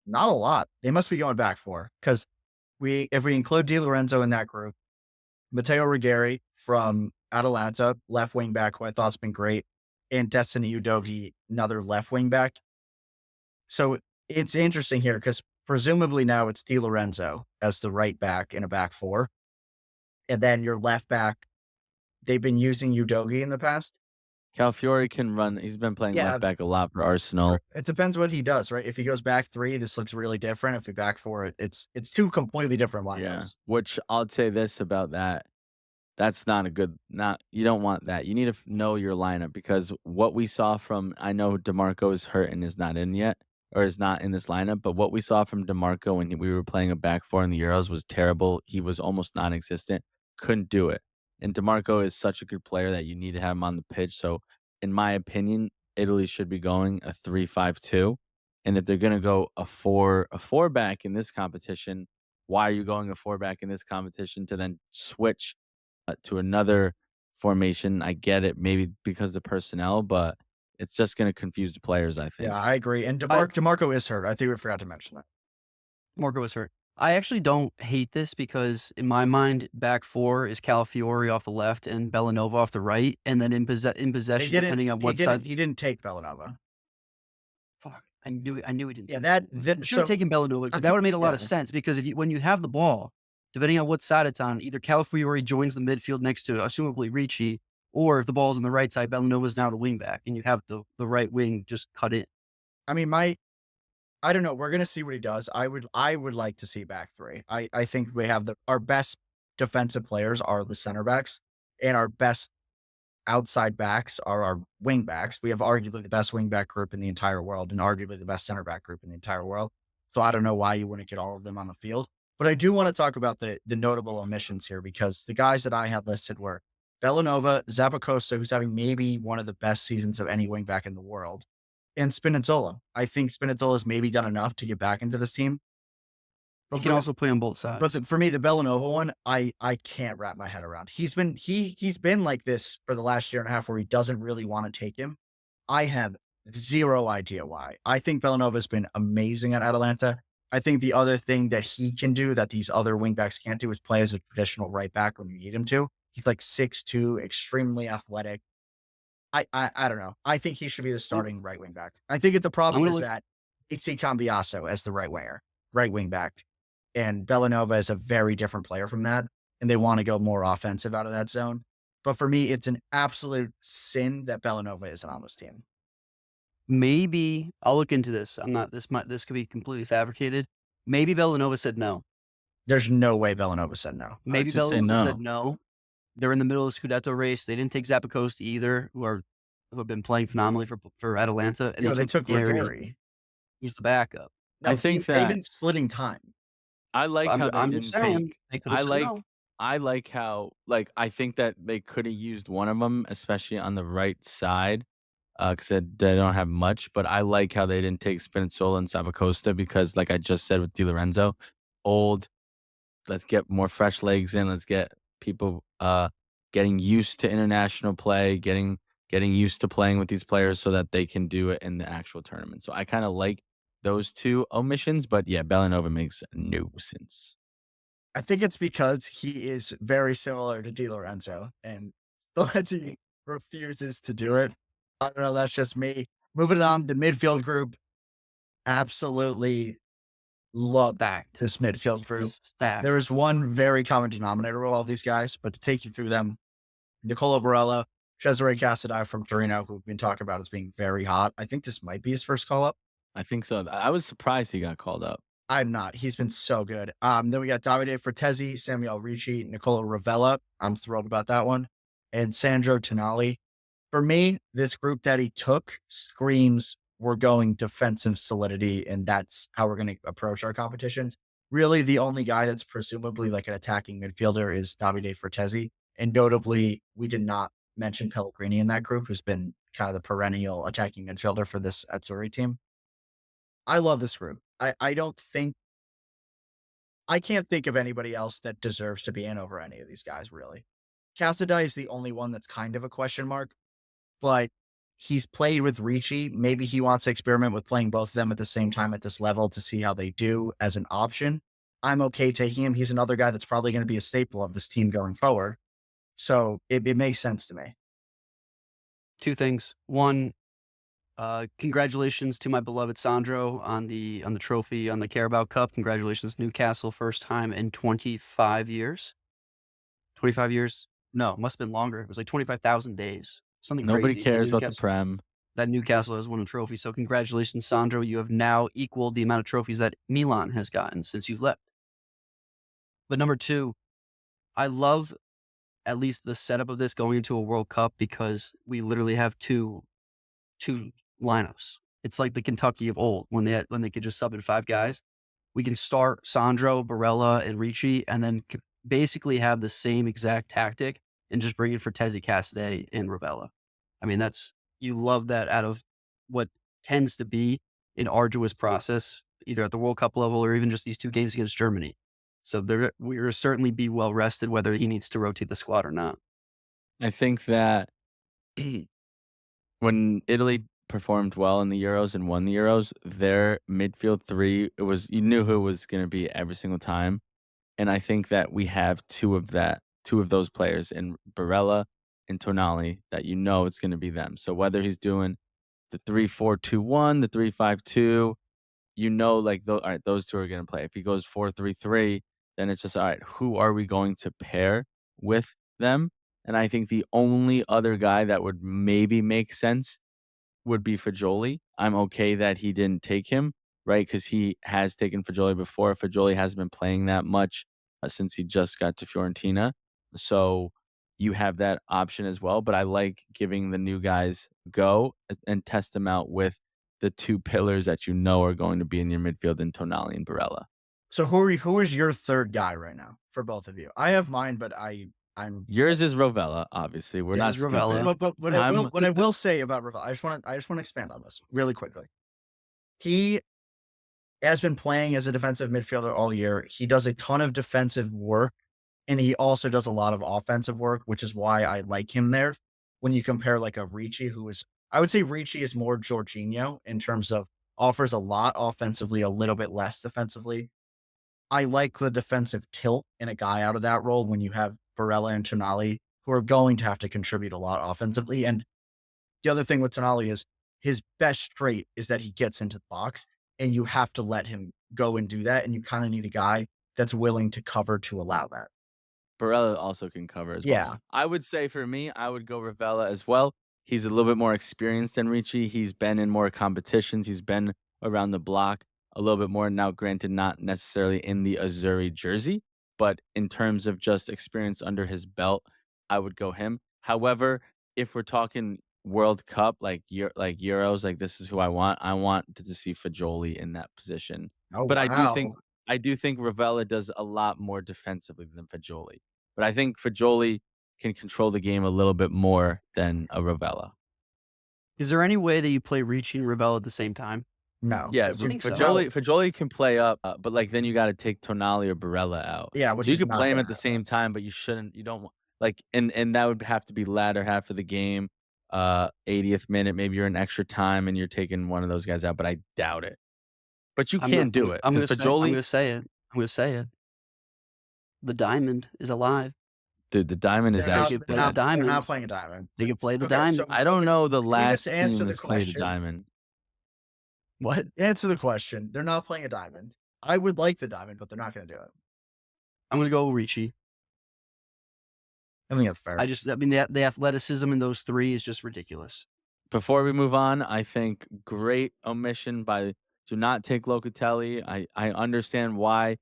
not a lot. They must be going back for because if we include Di Lorenzo in that group, Matteo Ruggeri from Atalanta, left wing back, who I thought's been great, and Destiny Udogi, another left wing back. So it's interesting here because presumably now it's Di Lorenzo as the right back in a back four, and then your left back. They've been using Udogi in the past. Calafiori can run. He's been playing Yeah, left back a lot for Arsenal. it depends what he does, right? If he goes back three, this looks really different. If he back four, it's two completely different Yeah. lineups. Which I'll say this about that. That's not a good not you don't want that. You need to know your lineup because what we saw from I know DeMarco is hurt and is not in yet or is not in this lineup, but what we saw from DeMarco when we were playing a back four in the Euros was terrible. He was almost non-existent. Couldn't do it. And DeMarco is such a good player that you need to have him on the pitch. So in my opinion, Italy should be going a 3-5-2. And if they're gonna go a four back in this competition, why are you going a four back in this competition to then switch to another formation? I get it, maybe because of personnel, but it's just going to confuse the players, I Yeah, think. I agree. And I DeMarco is hurt. I think we forgot to mention that. Marco was hurt. I actually don't hate this because in my mind, back four is Calafiori off the left and Bellanova off the right, and then in possession, depending on what side. He didn't take Bellanova. Fuck, I knew he didn't. Yeah, Should have taken Bellanova because that would have made a lot of yeah. sense. Because when you have the ball, depending on what side it's on, either Calafiori joins the midfield next to assumably Ricci, or if the ball's on the right side, Bellanova's now the wing back, and you have the right wing just cut in. I mean, I don't know. We're gonna see what he does. I would like to see back three. I think we have our best defensive players are the center backs, and our best outside backs are our wing backs. We have arguably the best wing back group in the entire world, and arguably the best center back group in the entire world. So I don't know why you wouldn't get all of them on the field. But I do want to talk about the notable omissions here because the guys that I had listed were Bellanova, Zappacosta, who's having maybe one of the best seasons of any wing back in the world, and Spinazzola. I think Spinazzola's maybe done enough to get back into this team. He can also play on both sides. But for me, the Bellanova one, I can't wrap my head around. He's been like this for the last year and a half where he doesn't really want to take him. I have zero idea why. I think Bellanova's been amazing at Atalanta. I think the other thing that he can do that these other wingbacks can't do is play as a traditional right back when you need him to. He's like 6'2", extremely athletic. I don't know. I think he should be the starting right wing back. I think the problem is that it's Cambiasso as the right wing back. And Bellanova is a very different player from that. And they want to go more offensive out of that zone. But for me, it's an absolute sin that Bellanova isn't on this team. Maybe I'll look into this. This could be completely fabricated. Maybe Bellanova said no. There's no way Bellanova said no. Maybe just say Bellanova no. said no. They're in the middle of the Scudetto race. They didn't take Zappacosta either, who have been playing phenomenally for Atalanta. And They took Gary. He's the backup. No, I think they've that been splitting time. I like how they I'm didn't just saying, take. they could have said no. I like how I think that they could have used one of them, especially on the right side, because they don't have much. But I like how they didn't take Spinazzola and Zappacosta because, like I just said with Di Lorenzo, old. Let's get more fresh legs in. Let's get people getting used to international play, getting used to playing with these players so that they can do it in the actual tournament. So I kind of like those two omissions, but yeah, Bellanova makes no sense. I think it's because he is very similar to Di Lorenzo, and Spalletti refuses to do it. I don't know. That's just me. Moving on, the midfield group. Absolutely love Stacked. this midfield group. Stacked. There is one very common denominator with all these guys, but to take you through them, Nicola Barella, Cesare Casadei from Torino, who we've been talking about as being very hot. I think this might be his first call up. I think so. I was surprised he got called up. I'm not. He's been so good. Then we got Davide Frattesi, Samuel Ricci, Nicola Ravella. I'm thrilled about that one. And Sandro Tonali. For me, this group that he took screams we're going defensive solidity, and that's how we're going to approach our competitions. Really, the only guy that's presumably like an attacking midfielder is Davide Frattesi. And notably, we did not mention Pellegrini in that group, who's been kind of the perennial attacking midfielder for this Azzurri team. I love this group. I can't think of anybody else that deserves to be in over any of these guys, really. Casadei is the only one that's kind of a question mark, but he's played with Ricci. Maybe he wants to experiment with playing both of them at the same time at this level to see how they do as an option. I'm okay taking him. He's another guy that's probably going to be a staple of this team going forward. So it makes sense to me. Two things. One, congratulations to my beloved Sandro on the trophy on the Carabao Cup. Congratulations, Newcastle, first time in 25 years. 25 years? No, must have been longer. It was like 25,000 days. Something Nobody crazy. cares about the Prem. That Newcastle has won a trophy. So congratulations, Sandro. You have now equaled the amount of trophies that Milan has gotten since you've left. But number two, I love at least the setup of this going into a World Cup because we literally have two lineups. It's like the Kentucky of old when they could just sub in 5 guys. We can start Sandro, Barella, and Ricci, and then basically have the same exact tactic and just bring in Frattesi, Cassidy, and Ravella. I mean, you love that out of what tends to be an arduous process, either at the World Cup level or even just these 2 games against Germany. So we will certainly be well rested, whether he needs to rotate the squad or not. I think that when Italy performed well in the Euros and won the Euros, their midfield 3, you knew who it was going to be every single time. And I think that we have two of those players in Barella and Tonali that you know it's going to be them. So whether he's doing the 3-4-2-1, the 3-5-2, you know, like all right, those two are going to play. If he goes 4-3-3, then it's just all right, who are we going to pair with them? And I think the only other guy that would maybe make sense would be Fagioli. I'm okay that he didn't take him, right? Because he has taken Fagioli before. Fagioli hasn't been playing that much since he just got to Fiorentina. So you have that option as well. But I like giving the new guys go and test them out with the 2 pillars that you know are going to be in your midfield in Tonali and Barella. So who is your third guy right now for both of you? I have mine, but yours is Rovella, obviously. We're not stupid. Rovella. But what I will say about Rovella, I just want to expand on this really quickly. He has been playing as a defensive midfielder all year. He does a ton of defensive work, and he also does a lot of offensive work, which is why I like him there. When you compare like a Ricci, I would say Ricci is more Jorginho in terms of offers a lot offensively, a little bit less defensively. I like the defensive tilt in a guy out of that role when you have Barella and Tonali, who are going to have to contribute a lot offensively. And the other thing with Tonali is his best trait is that he gets into the box, and you have to let him go and do that. And you kind of need a guy that's willing to cover to allow that. Barella also can cover as well. Yeah. I would say for me, I would go Ravella as well. He's a little bit more experienced than Ricci. He's been in more competitions. He's been around the block a little bit more. Now, granted, not necessarily in the Azzurri jersey, but in terms of just experience under his belt, I would go him. However, if we're talking World Cup, like Euros, like this is who I want. I want to see Fagioli in that position. Oh, But wow. I do think Ravella does a lot more defensively than Fagioli. But I think Fagioli can control the game a little bit more than a Ravella. Is there any way that you play Ricci and Ravella at the same time? No. Yeah, I think so. Fagioli can play up, but like then you got to take Tonali or Barella out. Yeah, which You is can not play him gonna at the happen. same time, but you shouldn't. You don't like, and that would have to be latter half of the game, 80th minute. Maybe you're in extra time and you're taking one of those guys out, but I doubt it. But you can do it I'm because going Fagioli, to say it. I'm going to say it. The diamond is alive. dude, the diamond is They're actually. not diamond. playing a diamond. They can play the Okay, diamond. so I don't know the you last just team answer the that's played a question? diamond. What? Answer the question. They're not playing a diamond. I would like the diamond, but they're not going to do it. I'm going to go Ricci. I think that's fair. The athleticism in those 3 is just ridiculous. Before we move on, I think great omission to not take Locatelli. I understand why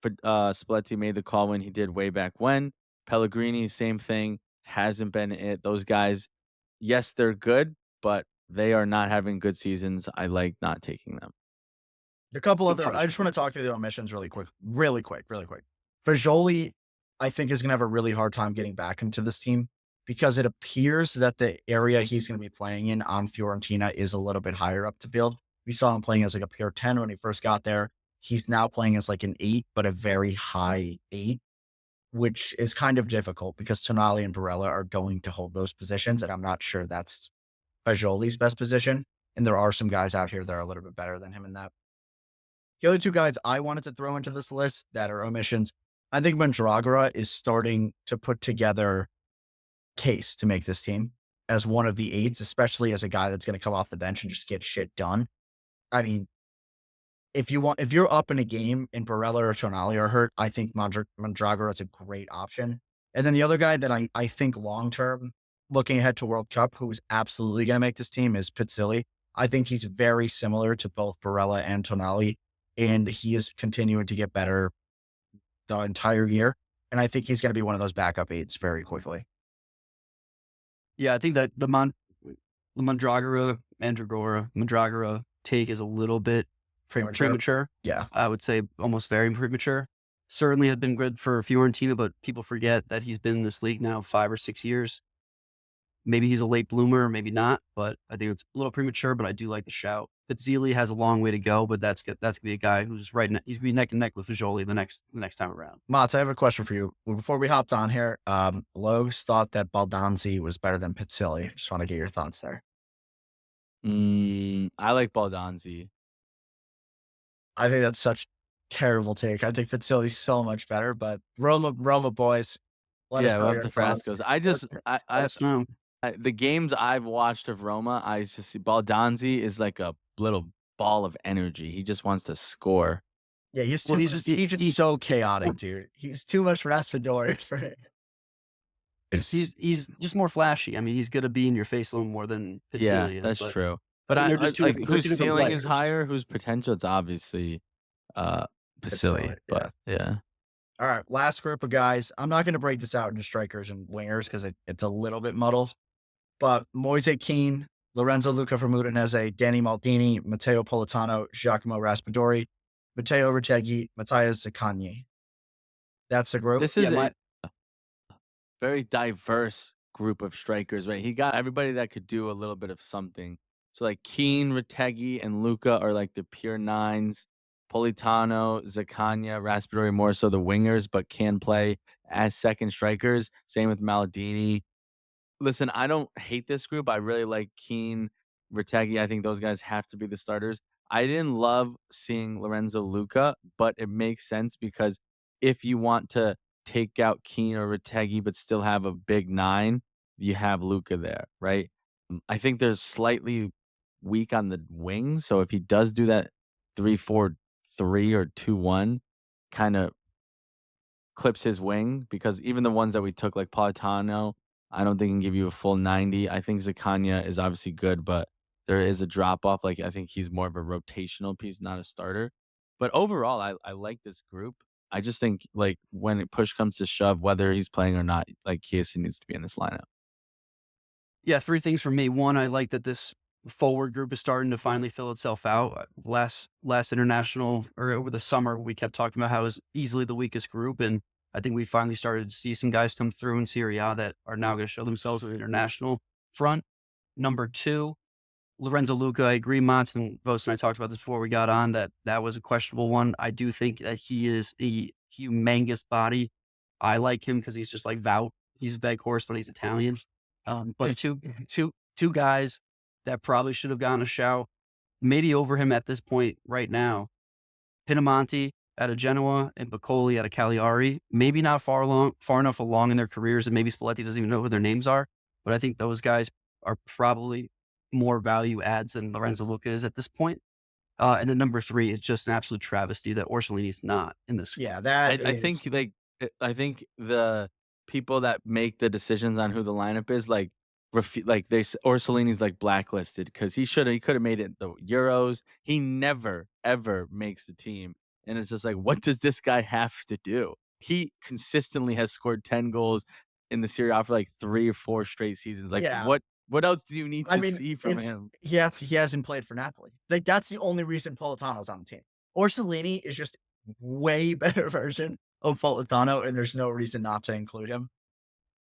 Spalletti made the call when he did way back when. Pellegrini, same thing, hasn't been it. Those guys, yes, they're good, but they are not having good seasons. I like not taking them. A couple other, I just want to talk through the omissions really quick. Fagioli, I think, is going to have a really hard time getting back into this team because it appears that the area he's going to be playing in on Fiorentina is a little bit higher up the field. We saw him playing as like a pure 10 when he first got there. He's now playing as like an 8, but a very high 8, which is kind of difficult because Tonali and Barella are going to hold those positions, and I'm not sure that's Fagioli's best position. And there are some guys out here that are a little bit better than him in that. The other two guys I wanted to throw into this list that are omissions, I think Mandragora is starting to put together case to make this team as one of the eights, especially as a guy that's going to come off the bench and just get shit done. I mean, if you're up in a game and Barella or Tonali are hurt, I think Mandragora is a great option. And then the other guy that I think long term, looking ahead to World Cup, who is absolutely going to make this team is Pizzilli. I think he's very similar to both Barella and Tonali, and he is continuing to get better the entire year. And I think he's going to be one of those backup eights very quickly. Yeah, I think that the Mandragora take is a little bit premature. Yeah. I would say almost very premature. Certainly has been good for Fiorentina, but people forget that he's been in this league now 5 or 6 years. Maybe he's a late bloomer, maybe not, but I think it's a little premature, but I do like the shout. Pizzilli has a long way to go, but that's going to be a guy who's he's going to be neck and neck with Fagioli the next time around. Motts, I have a question for you. Before we hopped on here, Logs thought that Baldanzi was better than Pizzilli. Just want to get your thoughts there. I like Baldanzi. I think that's such a terrible take. I think Pizzilli's so much better, but Roma boys. Love the Frascos. The games I've watched of Roma, I just see Baldanzi is like a little ball of energy. He just wants to score. Yeah, he's just so chaotic, dude. He's too much Raspadori for it. He's just more flashy. I mean, he's going to be in your face a little more than Pizzilli is. That's true. But whose ceiling is higher, whose potential, it's obviously Pizzilli. But yeah. All right, last group of guys. I'm not going to break this out into strikers and wingers because it's a little bit muddled. But Moise Kean, Lorenzo Luca from Udinese, Danny Maldini, Matteo Politano, Giacomo Raspadori, Matteo Retegui, Matthias Zaccagni. That's the group. This is a very diverse group of strikers, right? He got everybody that could do a little bit of something. So like Kean, Retegui, and Luca are like the pure nines. Politano, Zaccagni, Raspadori more so the wingers, but can play as second strikers. Same with Maldini. Listen, I don't hate this group. I really like Kean, Retegui. I think those guys have to be the starters. I didn't love seeing Lorenzo Luca, but it makes sense because if you want to take out Kean or Retegui but still have a big nine, you have Luca there, right? I think they're slightly weak on the wings. So if he does do that 3-4-3 or 2-1, kind of clips his wing, because even the ones that we took like Politano, I don't think can give you a full 90. I think Zaccagni is obviously good, but there is a drop off. Like I think he's more of a rotational piece, not a starter. But overall, I like this group. I just think like when push comes to shove, whether he's playing or not, like Chiesa needs to be in this lineup. Yeah, 3 things for me. One, I like that this forward group is starting to finally fill itself out. Last international or over the summer, we kept talking about how it was easily the weakest group, and I think we finally started to see some guys come through in Serie A that are now going to show themselves on the international front. Number 2, Lorenzo Luca. I agree, Motts and Vos and I talked about this before we got on, that was a questionable one. I do think that he is a humongous body. I like him because he's just like Vout. He's that horse, but he's Italian. But two guys that probably should have gotten a shout, maybe over him at this point right now. Pinamonti out of Genoa and Piccoli out of Cagliari. Maybe not far enough along in their careers, and maybe Spalletti doesn't even know who their names are. But I think those guys are probably more value adds than Lorenzo Luca is at this point. And then number 3, it's just an absolute travesty that Orsolini's not in this. Yeah, I think the people that make the decisions on who the lineup is Orsolini's like blacklisted because he could have made it the Euros. He never ever makes the team, and it's just like, what does this guy have to do? He consistently has scored 10 goals in the Serie A for like 3 or 4 straight seasons. Like, what else do you need to see from him? Yeah, he hasn't played for Napoli. Like that's the only reason Politano's on the team. Orsolini is just way better version of Politano, and there's no reason not to include him.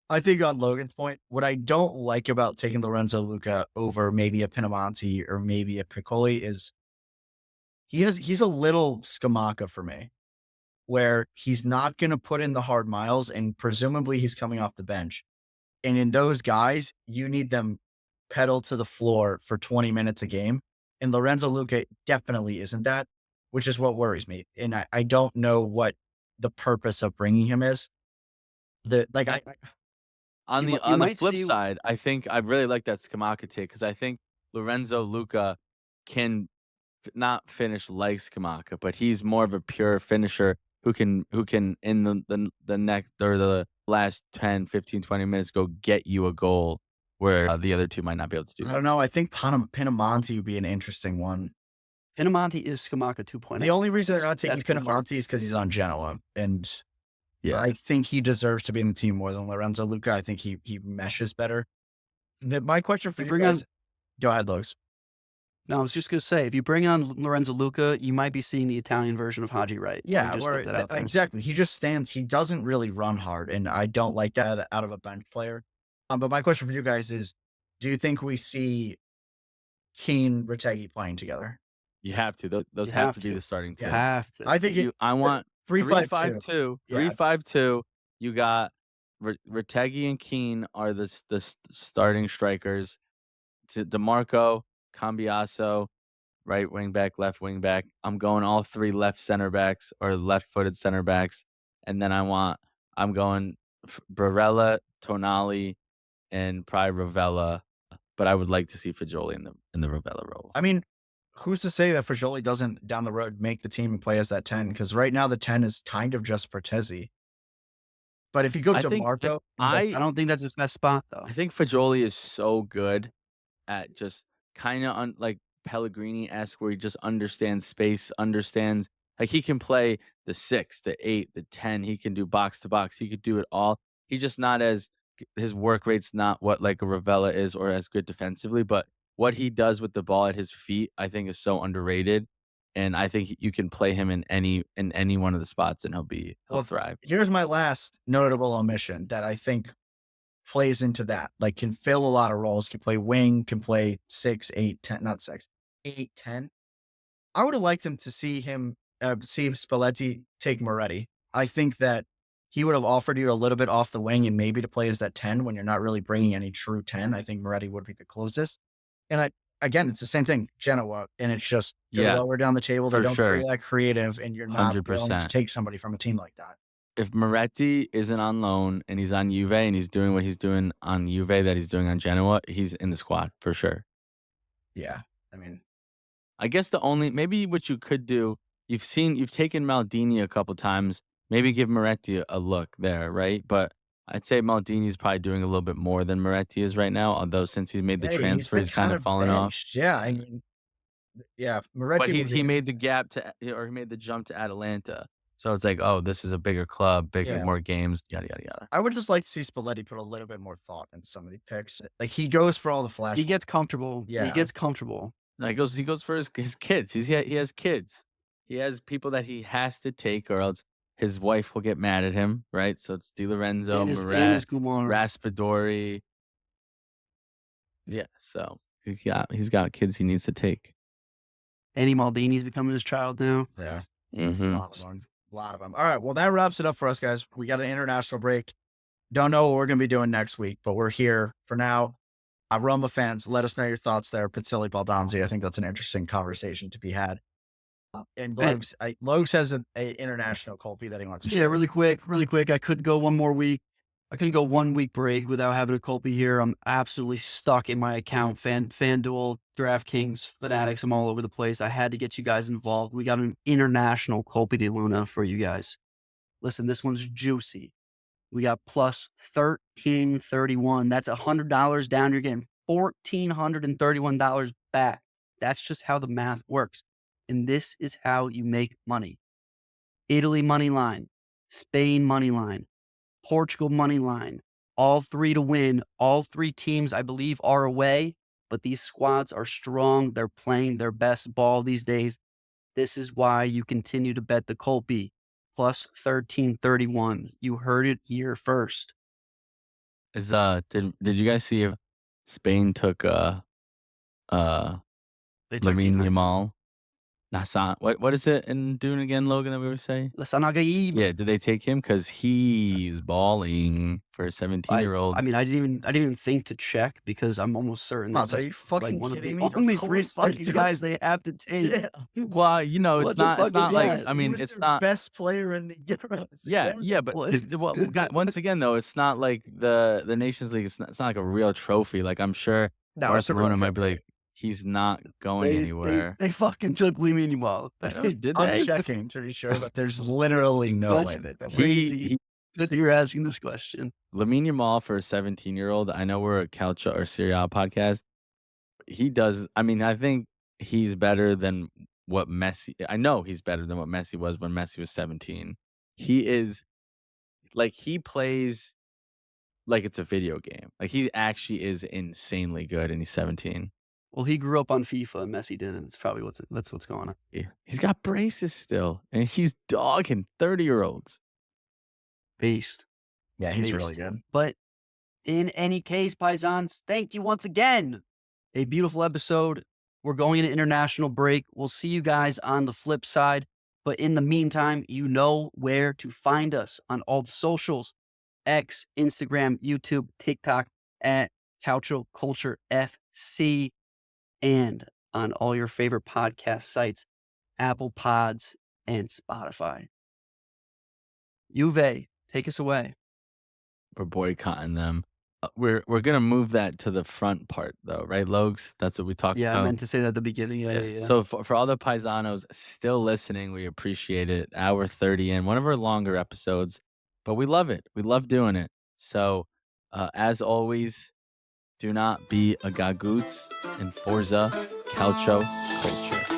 I think on Logan's point, what I don't like about taking Lorenzo Luca over maybe a Pinamonti or maybe a Piccoli is he's a little Scamacca for me, where he's not going to put in the hard miles, and presumably he's coming off the bench. And in those guys, you need them pedal to the floor for 20 minutes a game. And Lorenzo Luca definitely isn't that, which is what worries me. And I don't know what the purpose of bringing him is. On You the might flip see side, I think I really like that Skamaka take because I think Lorenzo Luca can not finish like Skamaka, but he's more of a pure finisher who can in the next or the last 10, 15, 20 minutes go get you a goal where the other two might not be able to do I that. don't know. I think Pinamonti would be an interesting one. Pinamonti is Skamaka 2.0. The only reason they're not taking That's confirmed. Pinamonti is because he's on Genoa. And Yeah. I think he deserves to be in the team more than Lorenzo Luca. I think he meshes better. My question for You you bring guys, on go ahead, Lokes. No, I was just gonna say, if you bring on Lorenzo Luca, you might be seeing the Italian version of Haji Wright. Let me Yeah, just get that out there. exactly. He just stands. He doesn't really run hard, and I don't like that out of a bench player. But my question for you guys is: do you think we see Keane, Retegui playing together? You have to. Those You have have to be to. the starting two. You have to. I think I want 3-5-2. 3-5-2. You got Retegui and Keane are the starting strikers. DeMarco, Cambiaso, right wing back, left wing back. I'm going all three left center backs or left-footed center backs, and then I'm going Barella, Tonali, and probably Ravella. But I would like to see Fagioli in the Ravella role. I mean, who's to say that Fagioli doesn't down the road make the team and play as that 10? Because right now the 10 is kind of just Frattesi. But if you go I to think Marco, I don't think that's his best spot though. I think Fagioli is so good at just kind of like Pellegrini-esque, where he just understands space, understands like he can play the 6, the 8, the 10. He can do box to box. He could do it all. He's just not as his work rate's not what like a Ravella is or as good defensively, but what he does with the ball at his feet, I think is so underrated. And I think you can play him in any one of the spots and he'll thrive. here's my last notable omission that I think plays into that. Like, can fill a lot of roles, can play wing, can play 6, 8, 10, not 6, 8, 10. I would have liked him to see Spalletti take Moretti. I think that he would have offered you a little bit off the wing and maybe to play as that 10 when you're not really bringing any true 10. I think Moretti would be the closest. And again, it's the same thing, Genoa, and it's just they're lower down the table. They for don't sure. play that creative, and you're not willing to 100%. take somebody from a team like that. If Moretti isn't on loan and he's on Juve and he's doing what he's doing on Juve that he's doing on Genoa, he's in the squad for sure. Yeah, I mean, I guess maybe what you could do, you've taken Maldini a couple times, maybe give Moretti a look there, right? But I'd say Maldini's probably doing a little bit more than Moretti is right now, although since he made the transfer, he's kind of fallen off. Yeah, I mean, yeah, Moretti. But he made the he made the jump to Atalanta. So it's like, oh, this is a bigger club, more games, yada yada yada. I would just like to see Spalletti put a little bit more thought into some of these picks. Like, he goes for all the flash. He gets comfortable. Yeah. He gets comfortable. No, he goes for his kids. He has kids. He has people that he has to take, or else his wife will get mad at him, right? So it's Di Lorenzo, And his Gudmundson. Raspadori. Yeah, so he's got kids he needs to take. Andy Maldini's becoming his child now. Yeah. Mm-hmm. A lot of them. All right. Well, that wraps it up for us, guys. We got an international break. Don't know what we're going to be doing next week, but we're here for now. Roma fans, let us know your thoughts there. Pizzilli Baldonzi. I think that's an interesting conversation to be had. And Logs has an international Colby that he wants to share. Yeah, really quick. I could go one more week. I couldn't go 1 week break without having a Colby here. I'm absolutely stuck in my account. FanDuel, DraftKings, Fanatics. I'm all over the place. I had to get you guys involved. We got an international Colby de Luna for you guys. Listen, this one's juicy. We got plus 1331. That's $100 down. You're getting $1,431 back. That's just how the math works. And this is how you make money. Italy money line, Spain money line, Portugal money line, all three to win. All three teams, I believe, are away, but these squads are strong. They're playing their best ball these days. This is why you continue to bet the Colby. Plus 1331. You heard it here first. Did you guys see if Spain took They took Lamine Yamal? Nassan. What is it in Dune again, Logan, that we were saying? Lasanagaib. Yeah, did they take him? Because he's balling for a I 17-year-old. mean, I didn't even think to check because I'm almost certain Motts, that's are you fucking one of kidding the me? Of only 3 course they fucking took guys they have to take. Yeah. Well, you know, What it's the not. fuck It's not is like. that? I mean, He was it's their not. best player in the Euros. Yeah, yeah, but What? well, once again, though, it's not like the Nations League. It's not like a real trophy. Like I'm sure No, it's a real Barcelona might be trophy. like, he's not going anywhere. They fucking took Lamine Yamal. Did I'm they? checking to be sure, but there's literally no That's way that they crazy that you're asking this question. Lamine Yamal for a 17-year-old. I know we're a Calcio or Serie A podcast. He does. I mean, I think he's better than what Messi. I know he's better than what Messi was when Messi was 17. He is like he plays like it's a video game. Like he actually is insanely good, and he's 17. Well, he grew up on FIFA and Messi didn't. It's probably that's what's going on. Yeah. He's got braces still, and he's dogging 30-year-olds. Beast. Yeah, he's Beast. really good. But in any case, Paisans, thank you once again. A beautiful episode. We're going into international break. We'll see you guys on the flip side. But in the meantime, you know where to find us on all the socials: X, Instagram, YouTube, TikTok at Calcio Culture FC, and on all your favorite podcast sites, Apple Pods and Spotify. Juve, take us away. We're boycotting them. We're gonna move that to the front part, though, right, Logs? That's what we talked Yeah, about. I meant to say that at the beginning. Yeah. So for all the paisanos still listening, we appreciate it. Hour 30 in, one of our longer episodes, but we love it. We love doing it. So as always, do not be a gagoots, and Forza Calcio Culture.